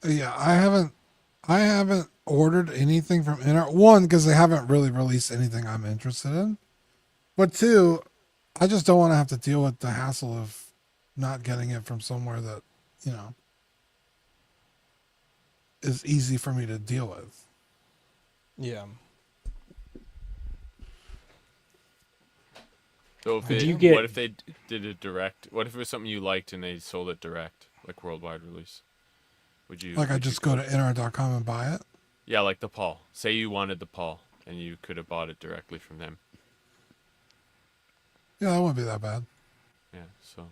Yeah, I haven't ordered anything from InArt. One, because they haven't really released anything I'm interested in. But two, I just don't want to have to deal with the hassle of not getting it from somewhere that, is easy for me to deal with. Yeah. So if Did it, you get- what if they did it direct? What if it was something you liked and they sold it direct, like worldwide release? Would you? Like I would you just go to InArt.com and buy it. Yeah, like the Paul. Say you wanted the Paul and you could have bought it directly from them. Yeah, that wouldn't be that bad. Yeah, so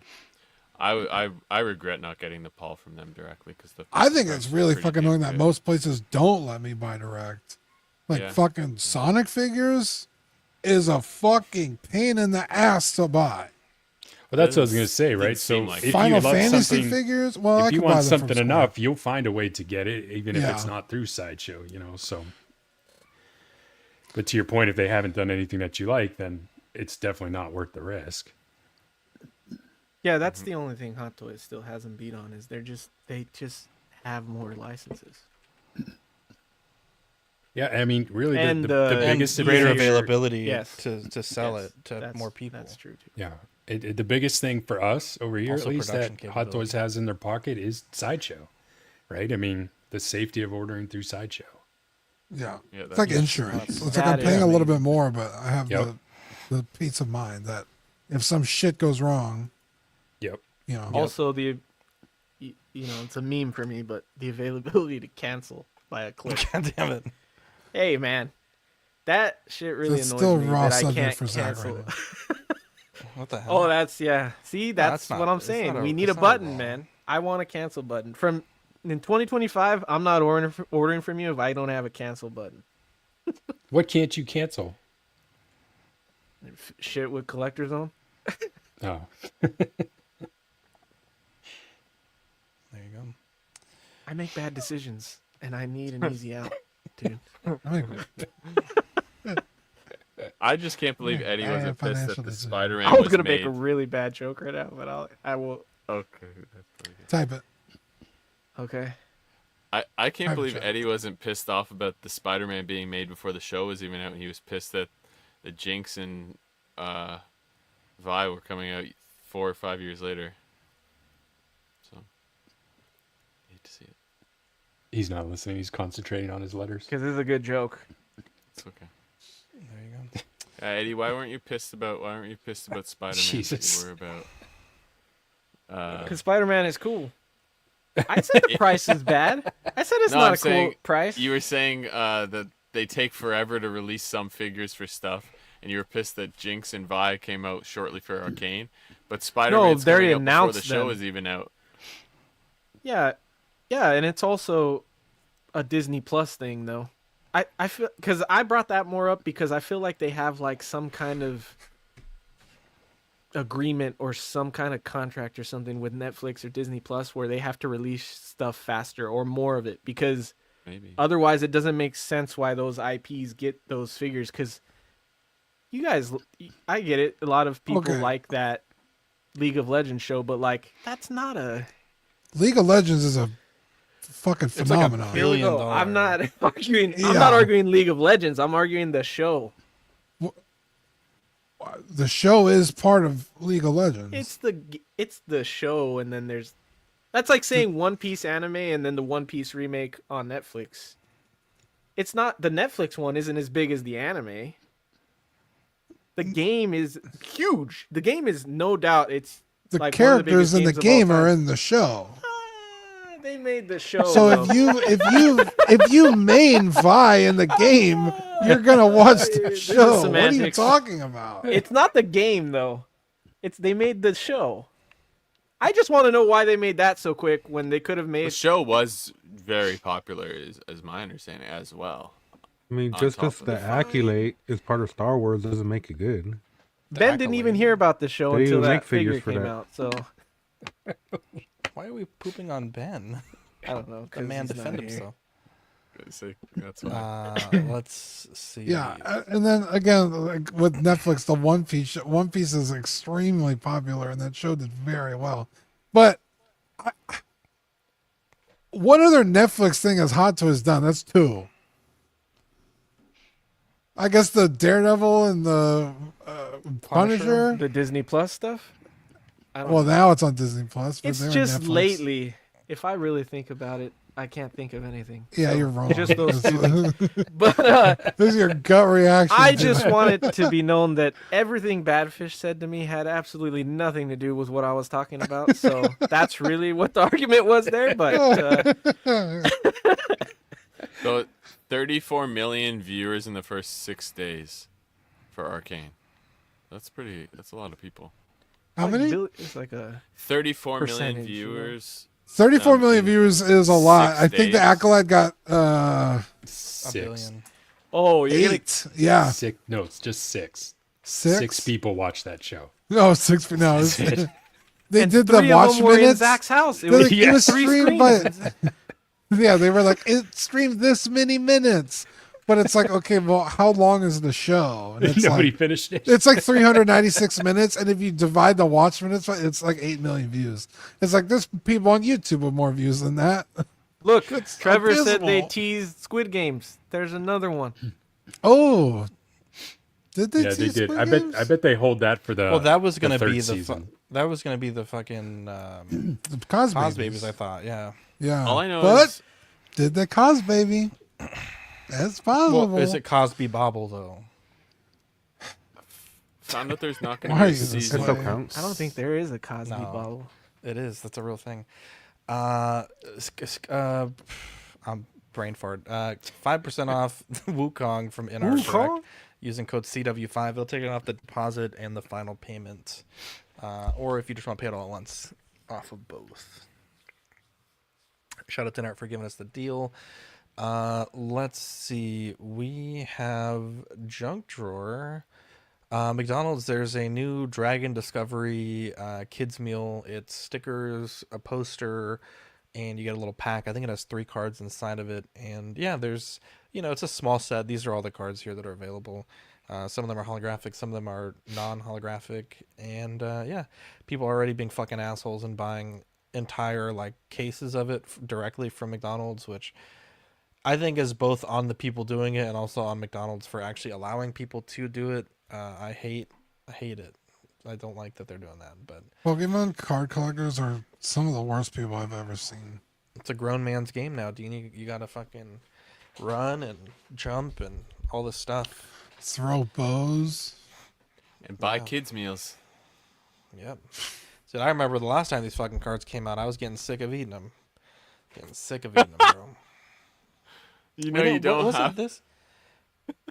I regret not getting the Paul from them directly because I think it's really pretty fucking damn annoying that good. most places don't let me buy direct. Like Yeah. fucking Sonic figures is a fucking pain in the ass to buy. well, that's what I was going to say, right? Didn't So seem like if Final you love Fantasy something, figures, well, I if you could buy want them from something Square. enough, you'll find a way to get it, even if it's Yeah. not through Sideshow, So, but to your point, if they haven't done anything that you like, then it's definitely not worth the risk. Yeah, that's the only thing Hot Toys still hasn't beat on is they just have more licenses. Yeah, I mean, really, And, the And biggest greater advantage- availability Yes. to sell Yes, it to that's- more people. That's true too. Yeah, the biggest thing for us over here, Also at least, that production Hot Toys capability. has in their pocket is Sideshow, right? I mean, the safety of ordering through Sideshow. Yeah, Yeah, it's like that's- insurance. It's like that I'm paying is a little amazing. bit more, but I have Yep. the peace of mind that if some shit goes wrong. Yep. You know. Also, it's a meme for me, but the availability to cancel by a click. God damn it. Hey, man. That shit really That's annoys still me raw that I subject can't for Zach cancel. right What the hell? Oh, that's, yeah. See, that's not- what I'm it's saying. not a- We need a it's not a button, law. man. I want a cancel button. In 2025, I'm not ordering from you if I don't have a cancel button. What can't you cancel? Shit with Collector's Zone. Oh. There you go. I make bad decisions, and I need an easy out, dude. I just can't believe Eddie I have wasn't pissed financial that the decisions. Spider-Man I was was gonna made. make a really bad joke right now, but I will. Okay, that's pretty good. Type it. Okay. I can't Private believe joke. Eddie wasn't pissed off about the Spider-Man being made before the show was even out. He was pissed that the Jinx and Vi were coming out 4 or 5 years later. So, hate to see it. He's not listening. He's concentrating on his letters. Because this is a good joke. It's okay. There you go. Eddie, why weren't you pissed about Spider-Man? Jesus. That you were about. Because Spider-Man is cool. I said the price is bad. I said it's No, not I'm a cool saying price. You were saying that they take forever to release some figures for stuff, and you were pissed that Jinx and Vi came out shortly for Arcane, but Spider-Man's they already coming out before the announced show them. is even out. Yeah, and it's also a Disney Plus thing, though. I feel because I brought that more up because I feel like they have like some kind of agreement or some kind of contract or something with Netflix or Disney Plus where they have to release stuff faster or more of it because Maybe. otherwise it doesn't make sense why those IPs get those figures because you guys, I get it. A lot of people Okay. like that League of Legends show, but like that's not a League of Legends is a fucking like a phenomenon. billion- No, $1 I'm not arguing. I'm Yeah. not arguing League of Legends. I'm arguing the show. The show is part of League of Legends. It's the show, and then that's like saying One Piece anime and then the One Piece remake on Netflix. It's not the Netflix one isn't as big as the anime. The game is huge. The game is no doubt it's the like one of the characters biggest in the games of all game are time. in the show. They made the show. So though. if you main Vi in the game, you're gonna watch the This is show. What are you semantics. talking about? It's not the game though. They made the show. I just want to know why they made that so quick when they could have The made. show was very popular, as my understanding as well. I mean, On just top because of the it. accolade is part of Star Wars doesn't make it good. Ben didn't even hear about the show They until even that make figures figure for came that. out. So Why are we pooping on Ben? I don't know. The 'cause man he's not defend here. himself. That's why. Let's see. Yeah, and then again, like with Netflix, the One Piece is extremely popular, and that show did very well. But what other Netflix thing has Hot Toys done? That's two. I guess the Daredevil and the Punisher. The Disney Plus stuff. I don't Well, know. now it's on Disney Plus. But It's they're on just Netflix. lately. If I really think about it, I can't think of anything. Yeah, So, you're wrong. Just those two This- things. But this is your gut reaction. I just want it to be known that everything Badfish said to me had absolutely nothing to do with what I was talking about. So that's really what the argument was there. But So 34 million viewers in the first 6 days for Arcane. That's a lot of people. How many? It's like a 34 million percentage, viewers. 34 million viewers is a lot. 6 I think the days. Acolyte got A 6. billion. Oh, you're 8. Yeah. 6. No, it's just 6. 6? 6 people watch that show. No, 6. No, That's it. they and did the 3 of watch them were in minutes. Zach's house. It They- was, it was 3 streamed by. screens. Yeah, they were like, it streamed this many minutes. But it's like, okay, well, how long is the show? And it's Nobody like, finished it. it's like 396 minutes, and if you divide the watch minutes, it's like 8 million views. It's like there's people on YouTube with more views than that. Look, It's Trevor said they abysmal. teased Squid Games. There's another one. Oh, did they? Yeah, they tease did. Squid I Games? bet they hold that for the. Well, that was gonna third be the season. that was gonna be the fucking The Cos Cos Babies. Babies. I thought, yeah. Yeah. All I know but is did they Cos Baby? That's possible. Well, is it Cosby Bobble though? Found out there's not going Why to be a is this season. It still way? counts. I don't think there is a Cosby No. bottle. It is. That's a real thing. I'm brain fart. 5% off Wukong from In Our Direct Wukong? using code CW5. It'll take it off the deposit and the final payment. Or if you just want to pay it all at once, off of both. Shout out to Nart for giving us the deal. Let's see. We have Junk Drawer. McDonald's, there's a new Dragon Discovery kids meal. It's stickers, a poster, and you get a little pack. I think it has 3 cards inside of it. And yeah, there's, it's a small set. These are all the cards here that are available. Some of them are holographic, some of them are non-holographic. And yeah, people are already being fucking assholes and buying entire cases of it directly from McDonald's, which I think is both on the people doing it and also on McDonald's for actually allowing people to do it. I hate it. I don't like that they're doing that. But Pokemon card collectors are some of the worst people I've ever seen. it's a grown man's game now, Dean. You gotta fucking run and jump and all this stuff. Throw bows. And buy kids meals. Yep. So I remember the last time these fucking cards came out, I was getting sick of eating them. Bro. You know you don't have this.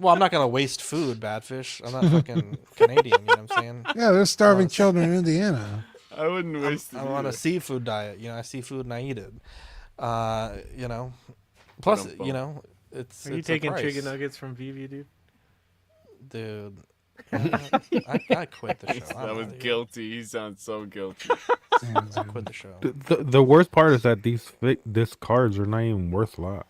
Well, I'm not gonna waste food, Badfish. I'm not fucking Canadian. You know what I'm saying? Yeah, there's starving children in Indiana. I wouldn't waste it. I'm on a seafood diet. I see food and I eat it. Plus, it's. Are you it's a taking price. chicken nuggets from VV, dude? Dude? I quit the show. That was guilty. He sounds so guilty. I quit the show. The worst part is that these cards are not even worth a lot.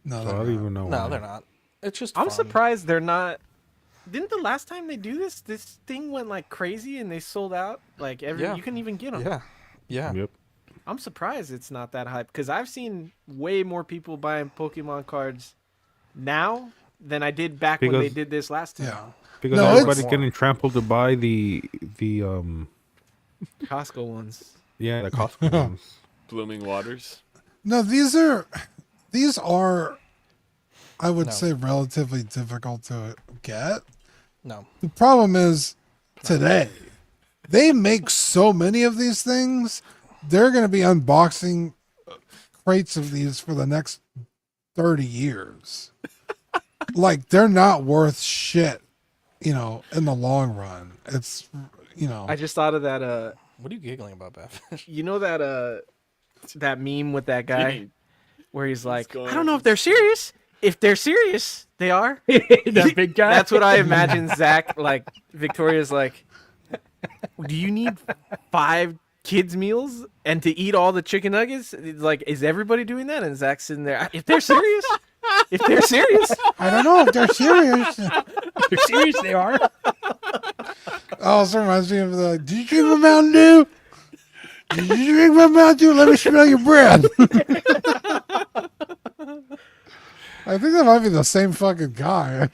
No, so I don't even know. No, why. they're not. It's just. I'm fun. surprised they're not. Didn't the last time they do this thing went crazy and they sold out? You couldn't even get them. Yeah. Yep. I'm surprised it's not that hype because I've seen way more people buying Pokemon cards now than I did back when they did this last time. Yeah. Because everybody's getting trampled to buy the Costco ones. Yeah, the Costco ones. Blooming Waters. No, these are, I would say, relatively difficult to get. No. The problem is today, they make so many of these things. They're going to be unboxing crates of these for the next 30 years. They're not worth shit, in the long run. It's, I just thought of that. What are you giggling about, Badfish? You know that that meme with that guy where he's like, going I don't know if they're serious. If they're serious, they are. That big guy. That's what I imagine. Zach, Victoria's like, do you need 5 kids meals and to eat all the chicken nuggets? Is everybody doing that? And Zach's sitting there. If they're serious, I don't know if they're serious. If they're serious, they are. Oh, this reminds me of did you drink my Mountain Dew? Did you drink my Mountain Dew? Let me smell your breath. I think that might be the same fucking guy.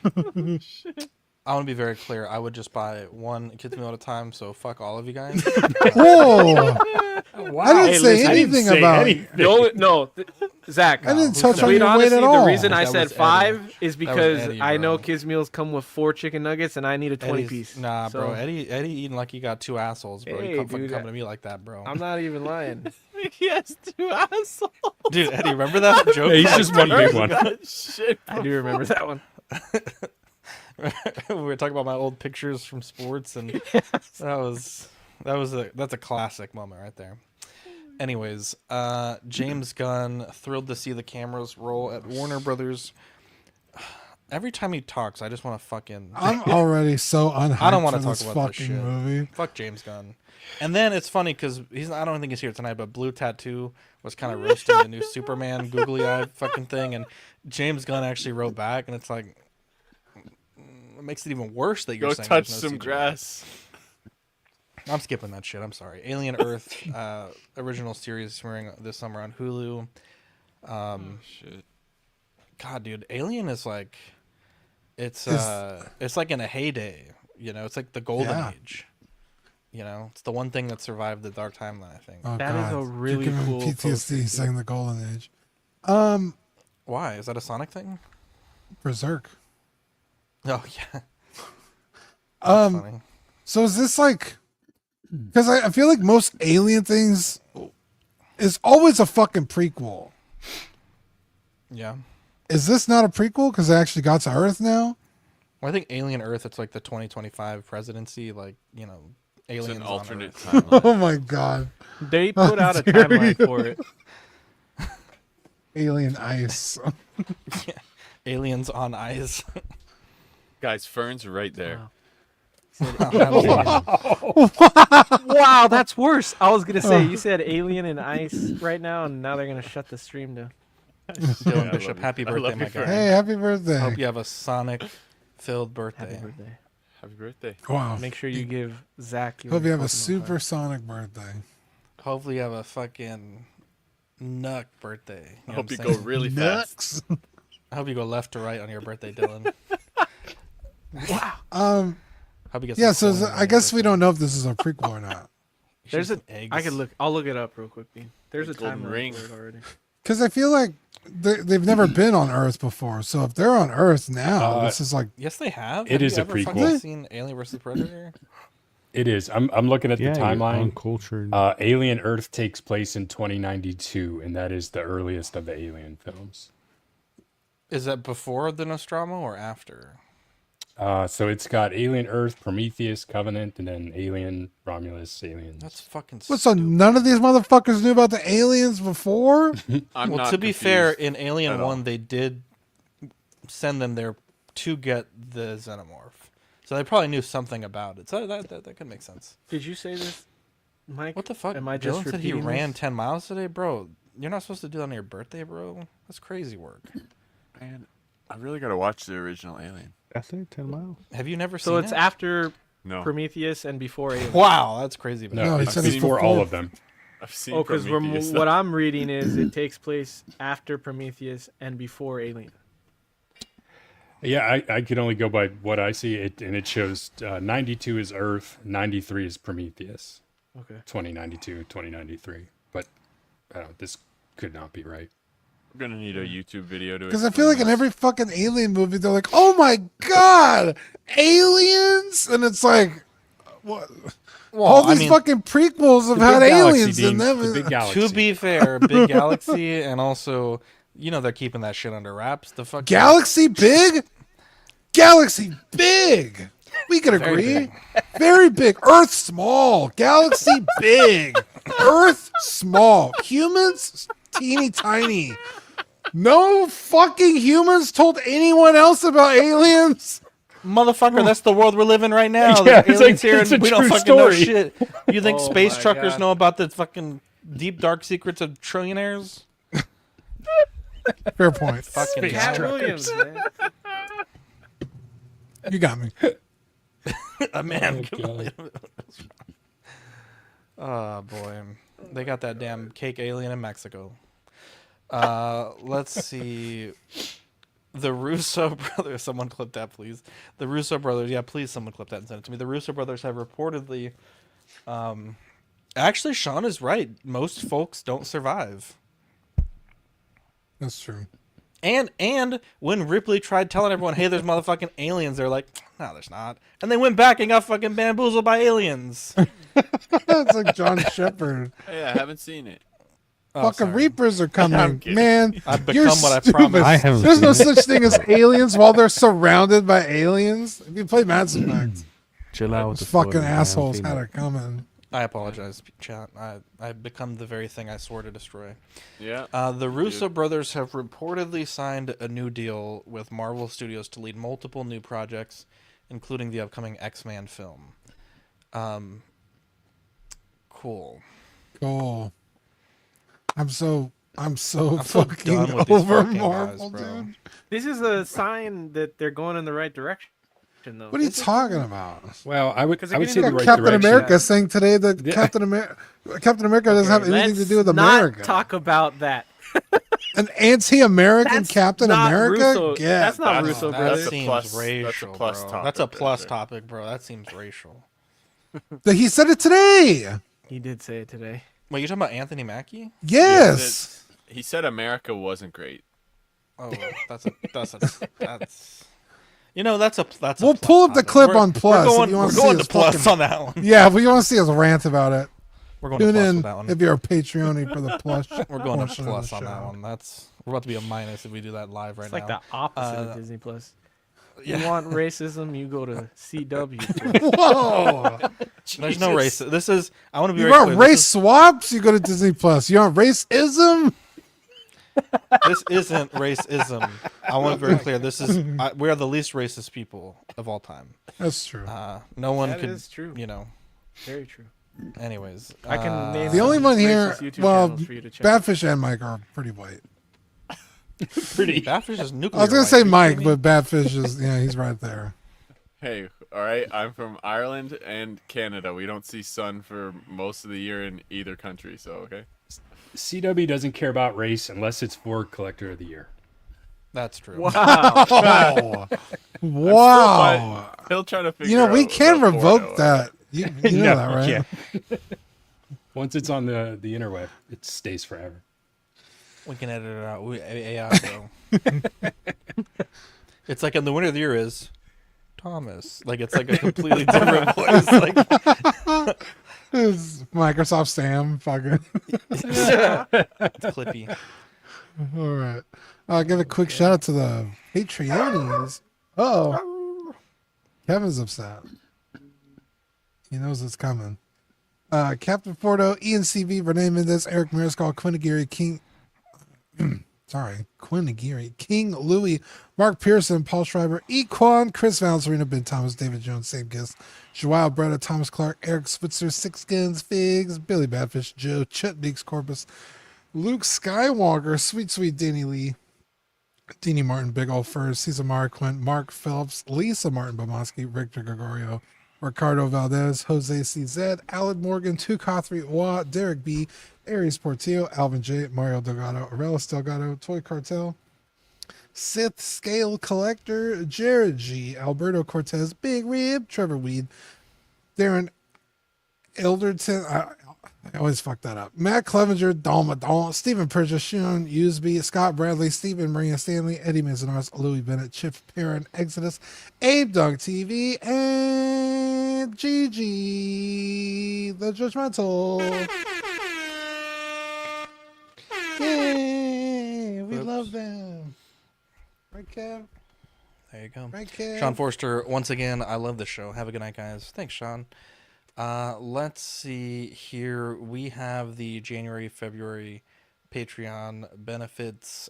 I want to be very clear. I would just buy 1 kids meal at a time. So fuck all of you guys. Whoa! Wow. I didn't say anything about it. Zach. I didn't touch on Wait, your honestly, weight at all. the reason I That said was Eddie. 5 is because Eddie, I know bro. kids meals come with 4 chicken nuggets and I need a 20 piece. Nah, So, bro. Eddie eating like he got 2 assholes, bro. Hey, You come dude, coming to me like that, bro. I'm not even lying. He has 2 assholes. Dude, Eddie, remember that joke? Yeah, he's just one big one. Shit. I do remember that one. We were talking about my old pictures from sports, and that's a classic moment right there. Anyways, James Gunn, thrilled to see the cameras roll at Warner Brothers. Every time he talks, I just want to fucking. I'm already so unhyped I don't want for to talk this about this fucking shit. movie. Fuck James Gunn. And then it's funny because I don't think he's here tonight, but Blue Tattoo was kind of roasting the new Superman googly eye fucking thing, and James Gunn actually wrote back, and it's like, it makes it even worse that you're Go saying touch there's no some CGI. grass. I'm skipping that shit. I'm sorry. Alien Earth original series premiering this summer on Hulu. Shit. God, dude, Alien is like, it's like in a heyday. It's like the golden age. It's the one thing that survived the dark timeline, I think. Oh, That is God. a really You're giving cool me PTSD poster, saying the golden age. Why? Is that a Sonic thing? Berserk. Oh yeah. Um, Funny. So is this like? Because I feel like most Alien things is always a fucking prequel. Yeah. Is this not a prequel because they actually got to Earth now? Well, I think Alien Earth, it's like the 2025 presidency, like, It's aliens an on alternate Earth. timeline. Oh my god! They put out a dare timeline you. for it. Alien ice. Yeah. Aliens on ice. Guys, Fern's right there. Wow, that's worse. I was gonna say you said alien and ice right now, and now they're gonna shut the stream down. Dylan Bishop, happy birthday, my guy. Hey, happy birthday! Hope you have a Sonic-filled birthday. Happy birthday. Happy birthday. Wow. Make sure you give Zach. Hope you have a Pokemon supersonic birthday. Hopefully you have a fucking Nuck birthday. I know hope what you I'm go saying? really fast. I hope you go left to right on your birthday, Dylan. Um. Hope you get Yeah. some So coin on I your guess we birthday. don't know if this is a prequel or not. There's a. some eggs. I could look. I'll look it up real quick, Bean. There's a Golden timeline ring. for it already. Because I feel like they've never been on Earth before. So if they're on Earth now, this is like. Yes, they have. It Have is you a ever prequel. fucking seen Alien vs Predator? It is. I'm looking at the Yeah, you're timeline. uncultured. Alien Earth takes place in 2092, and that is the earliest of the Alien films. Is that before the Nostromo or after? So it's got Alien Earth, Prometheus, Covenant, and then Alien, Romulus, Aliens. That's fucking What, so none of these motherfuckers knew about the aliens before? I'm well, not to be fair, confused in Alien at all. 1, they did send them there to get the xenomorph. So they probably knew something about it. So that could make sense. Did you say this, Mike? What the fuck? Am I just Dylan said he repeating ran this? 10 miles today? Bro, you're not supposed to do that on your birthday, bro. That's crazy work. Man, I really gotta watch the original Alien. That's it, 10 miles. Have you never So seen it's it? after No. Prometheus and before Alien. Wow, that's crazy. No, No, he it's said it's before all of them. I've seen Oh, because Prometheus. what I'm reading is it takes place after Prometheus and before Alien. Yeah, I could only go by what I see, and it shows 92 is Earth, 93 is Prometheus. Okay. 2092, 2093. But this could not be right. We're gonna need a YouTube video to. Because I feel like in every fucking alien movie, they're like, "Oh my god, aliens!" And it's like, what? Well, All I these mean, fucking prequels have the had big galaxy, aliens in Dean, them. the big galaxy. To be fair, Big Galaxy, and also, they're keeping that shit under wraps. The fuck Galaxy big, galaxy big. We could Very agree. big. Very big. Earth small. Galaxy big. Earth small. Humans teeny tiny. No fucking humans told anyone else about aliens. Motherfucker, that's the world we're living right now. Yeah, There's it's aliens like- here it's and a we don't true fucking know story. shit. You think Oh space my truckers God. know about the fucking deep dark secrets of trillionaires? Fair point. Fucking Cat hell. Williams, man. You got me. A man. Oh, Oh boy, they got that damn cake alien in Mexico. Let's see. The Russo brothers. Someone clip that, please. The Russo brothers. Yeah, please, someone clip that and send it to me. The Russo brothers have reportedly. Actually, Sean is right. Most folks don't survive. That's true. And when Ripley tried telling everyone, "Hey, there's motherfucking aliens," they're like, "No, there's not," and they went back and got fucking bamboozled by aliens. It's like John Shepard. Hey, I haven't seen it. Oh, Fucking sorry. Reapers are I'm coming, kidding. man. I've You're become what I stupid. promised. I haven't There's no seen it. such thing as aliens while they're surrounded by aliens. If you play Mass Effect, Chill out with those the fucking spoilers, man. assholes Seen had it. it coming. I apologize, chat. I've become the very thing I swore to destroy. Yeah. The Russo brothers have reportedly signed a new deal with Marvel Studios to lead multiple new projects, including the upcoming X-Men film. Cool. Cool. I'm so I'm fucking done with these over fucking Marvel, guys, bro. dude. This is a sign that they're going in the right direction, though. What are you talking about? Well, I would Because say they're the getting right Captain direction. America saying today that Yeah. Captain America doesn't have anything to do with Let's America. Not talk about that. An anti-American That's Captain not America? Russo. Get That's not out. Russo, That brother. That's a seems plus- that's a racial, plus bro. topic That's a right plus there. topic, bro. That seems racial. He said it today. He did say it today. Wait, you talking about Anthony Mackie? Yes. He said America wasn't great. Oh, that's You know, that's a We'll pull up the clip on Plus. We're if you going, wanna we're see going to us Plus fucking- on that one. Yeah, if you want to see us rant about it, We're going to tune Plus in with that one. if you're a Patreon for the Plus. We're going to portion of Plus the on that show. one. We're about to be a minus if we do that live right It's now. like the opposite of Disney Plus. Yeah. You want racism, you go to CW. Whoa! There's no race. This is. I want to be. You very want clear. race swaps? You go to Disney Plus. You want racism? This isn't racism. I want to be very clear. This is. We are the least racist people of all time. That's true. No one That could. is true. You know. Very true. Anyways, I can name The only some one here, racist YouTube well, channels for you to check out. Badfish and Mike are pretty white. Pretty. Badfish is nuclear. I was gonna white. say You Mike, kidding me? but Badfish is he's right there. Hey, all right. I'm from Ireland and Canada. We don't see sun for most of the year in either country. So okay. CW doesn't care about race unless it's for Collector of the Year. That's true. Wow. Wow. He'll try to figure. You know, we out can what revoke Hono that. You know that, right? Once it's on the interweb, it stays forever. We can edit it out. We AI, bro. It's like in the winner of the year is Thomas. Like it's like a completely different voice. Like It's Microsoft Sam. Fucking. it's clippy. All right. I'll give a quick shout out to the Patreonies. Oh, Kevin's upset. He knows it's coming. Captain Fordo, Ian CV, Renee Mendez, Eric Mariscal, Quinn Aguirre, King. Quinn Aguirre, King Louis, Mark Pearson, Paul Schreiber, Equan, Chris Valencerino, Ben Thomas, David Jones, Same Gist, Joao Bretta, Thomas Clark, Eric Switzer, Six Guns, Figs, Billy Badfish, Joe, Chet Deeks Corpus, Luke Skywalker, Sweet Danny Lee, Deanie Martin, Big Ol' Furs, Cesar Marquint, Mark Phillips, Lisa Martin Bomaski, Victor Gregorio, Ricardo Valdez, Jose CZ, Alan Morgan, Tukathri Wa, Derek B, Aries Portillo, Alvin J, Mario Delgado, Arelis Delgado, Toy Cartel, Sith Scale Collector, Jared G, Alberto Cortez, Big Rib, Trevor Weed, Darren Elderton, I always fuck that up. Matt Clevenger, Dalma, Stephen Purchase, Sean Usby, Scott Bradley, Stephen Maria Stanley, Eddie Mazonaris, Louis Bennett, Chip Perrin, Exodus, Abe Dunk TV, and Gigi, the Judgmental. Yay! We love them. Right, Kev? There you go. Right, Kev? Sean Forster, once again, I love the show. Have a good night, guys. Thanks, Sean. Let's see here. We have the January, February Patreon benefits.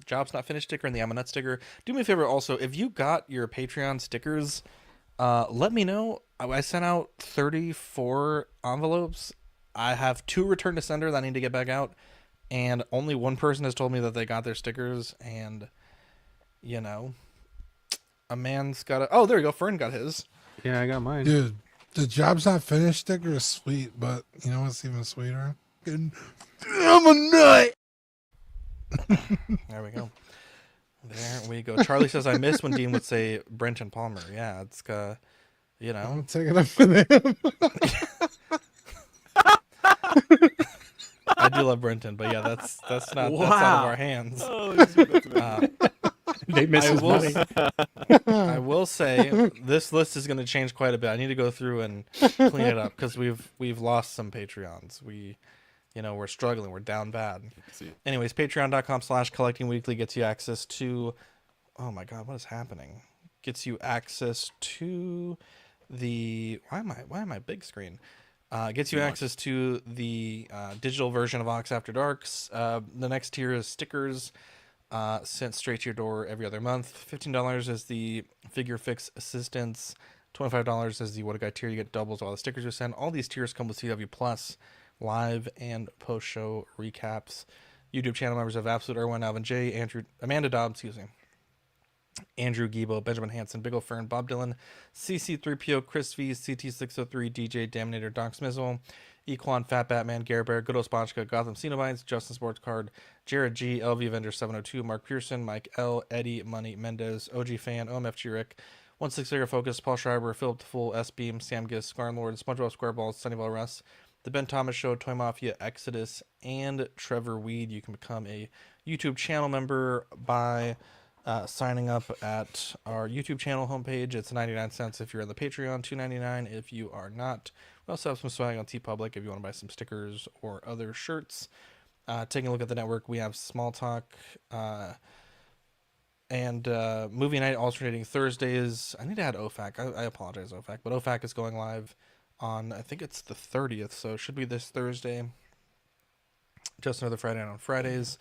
Jobs Not Finished sticker and the I'm a Nut sticker. Do me a favor also, if you got your Patreon stickers, let me know. I sent out 34 envelopes. I have 2 return to sender that I need to get back out. And only one person has told me that they got their stickers. And, you know, a man's got a... Oh, there we go. Fern got his. Yeah, I got mine. Dude, the Job's Not Finished sticker is sweet, but you know what's even sweeter? I'm a nut! There we go. There we go. Charlie says, I miss when Dean would say Brenton Palmer. Yeah, it's, you know. I'm taking up with him. I do love Brenton, but yeah, that's not Wow. that's out of our hands. They miss his money. I will say this list is going to change quite a bit. I need to go through and clean it up because we've lost some Patreons. We're struggling. We're down bad. Anyways, patreon.com/collectingweekly gets you access to. Oh my God, what is happening? Gets you access to the. Why am I big screen? Gets you access to the digital version of Ox After Darks. The next tier is stickers sent straight to your door every other month. $15 is the figure fix assistance. $25 is the What a Guy tier. You get doubles of all the stickers you send. All these tiers come with CW Plus, live and post-show recaps. YouTube channel members of Absolute Erwin, Alvin J, Amanda Dobbs, Andrew Gibo, Benjamin Hansen, Big Ol' Fern, Bob Dylan, CC3PO, Chris V, CT603, DJ Daminator, Doc Smizzle, Equan, Fat Batman, Gare Bear, Good Ol' Sponchka, Gotham Cenobites, Justin Sports Card, Jared G, LV Vendor 702, Mark Pearson, Mike L, Eddie Money Mendez, OG Fan, OMFG Rick, 160 Focus, Paul Schreiber, Philip the Fool, S Beam, Sam Giss, Scarnlord, SpongeBob SquareBalls, Sunnyvale Russ, The Ben Thomas Show, Toy Mafia, Exodus, and Trevor Weed. You can become a YouTube channel member by signing up at our YouTube channel homepage. It's 99 cents if you're on the Patreon, $2.99 if you are not. We also have some swag on TeePublic if you want to buy some stickers or other shirts. Taking a look at the network, we have Small Talk and Movie Night alternating Thursdays. I need to add OFAC. I apologize, OFAC. But OFAC is going live on, I think it's the 30th, so it should be this Thursday. Just Another Friday Night on Fridays.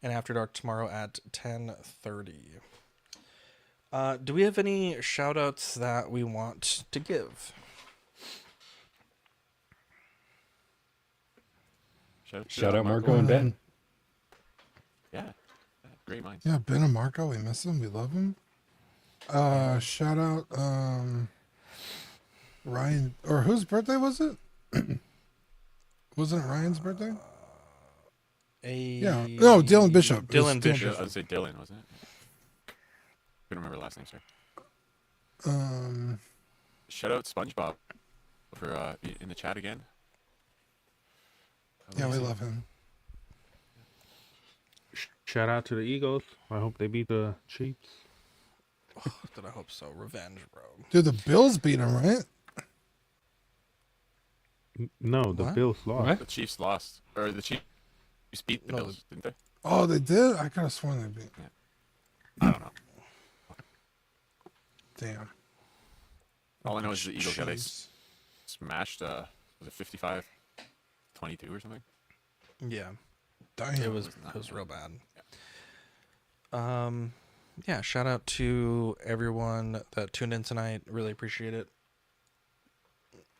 And After Dark tomorrow at 10:30. Do we have any shout-outs that we want to give? Shout out Marco and Ben. Yeah, great minds. Yeah, Ben and Marco, we miss them. We love them. Shout out Ryan, or whose birthday was it? Wasn't it Ryan's birthday? No, Dylan Bishop. Dylan Bishop. I would say Dylan, wasn't it? Couldn't remember last name, sir. Shout out SpongeBob for in the chat again. Yeah, we love him. Shout out to the Eagles. I hope they beat the Chiefs. Oh, did I hope so? Revenge, bro. Dude, the Bills beat him, right? No, the Bills lost. What? The Chiefs lost. Or the Chiefs beat the Bills, didn't they? Oh, they did? I could have sworn they beat. Yeah. I don't know. Damn. All I know is the Eagles got smashed. Was it 55-22 or something? Yeah. Damn. It was real bad. Yeah, shout out to everyone that tuned in tonight. Really appreciate it.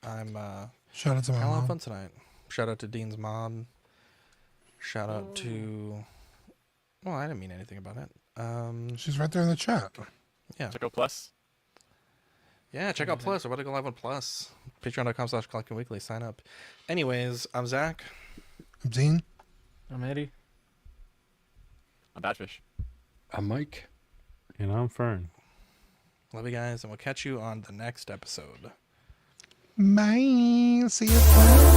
Shout out to my had a lot of mom. fun tonight. Shout out to Dean's mom. Shout out to, well, I didn't mean anything about it. She's right there in the chat. Yeah. Check out Plus. Yeah, check out Plus. We're about to go live on Plus. Patreon.com/collectingweekly. Sign up. Anyways, I'm Zach. I'm Dean. I'm Eddie. I'm Batfish. I'm Mike. And I'm Fern. Love you guys, and we'll catch you on the next episode. Bye. See you soon.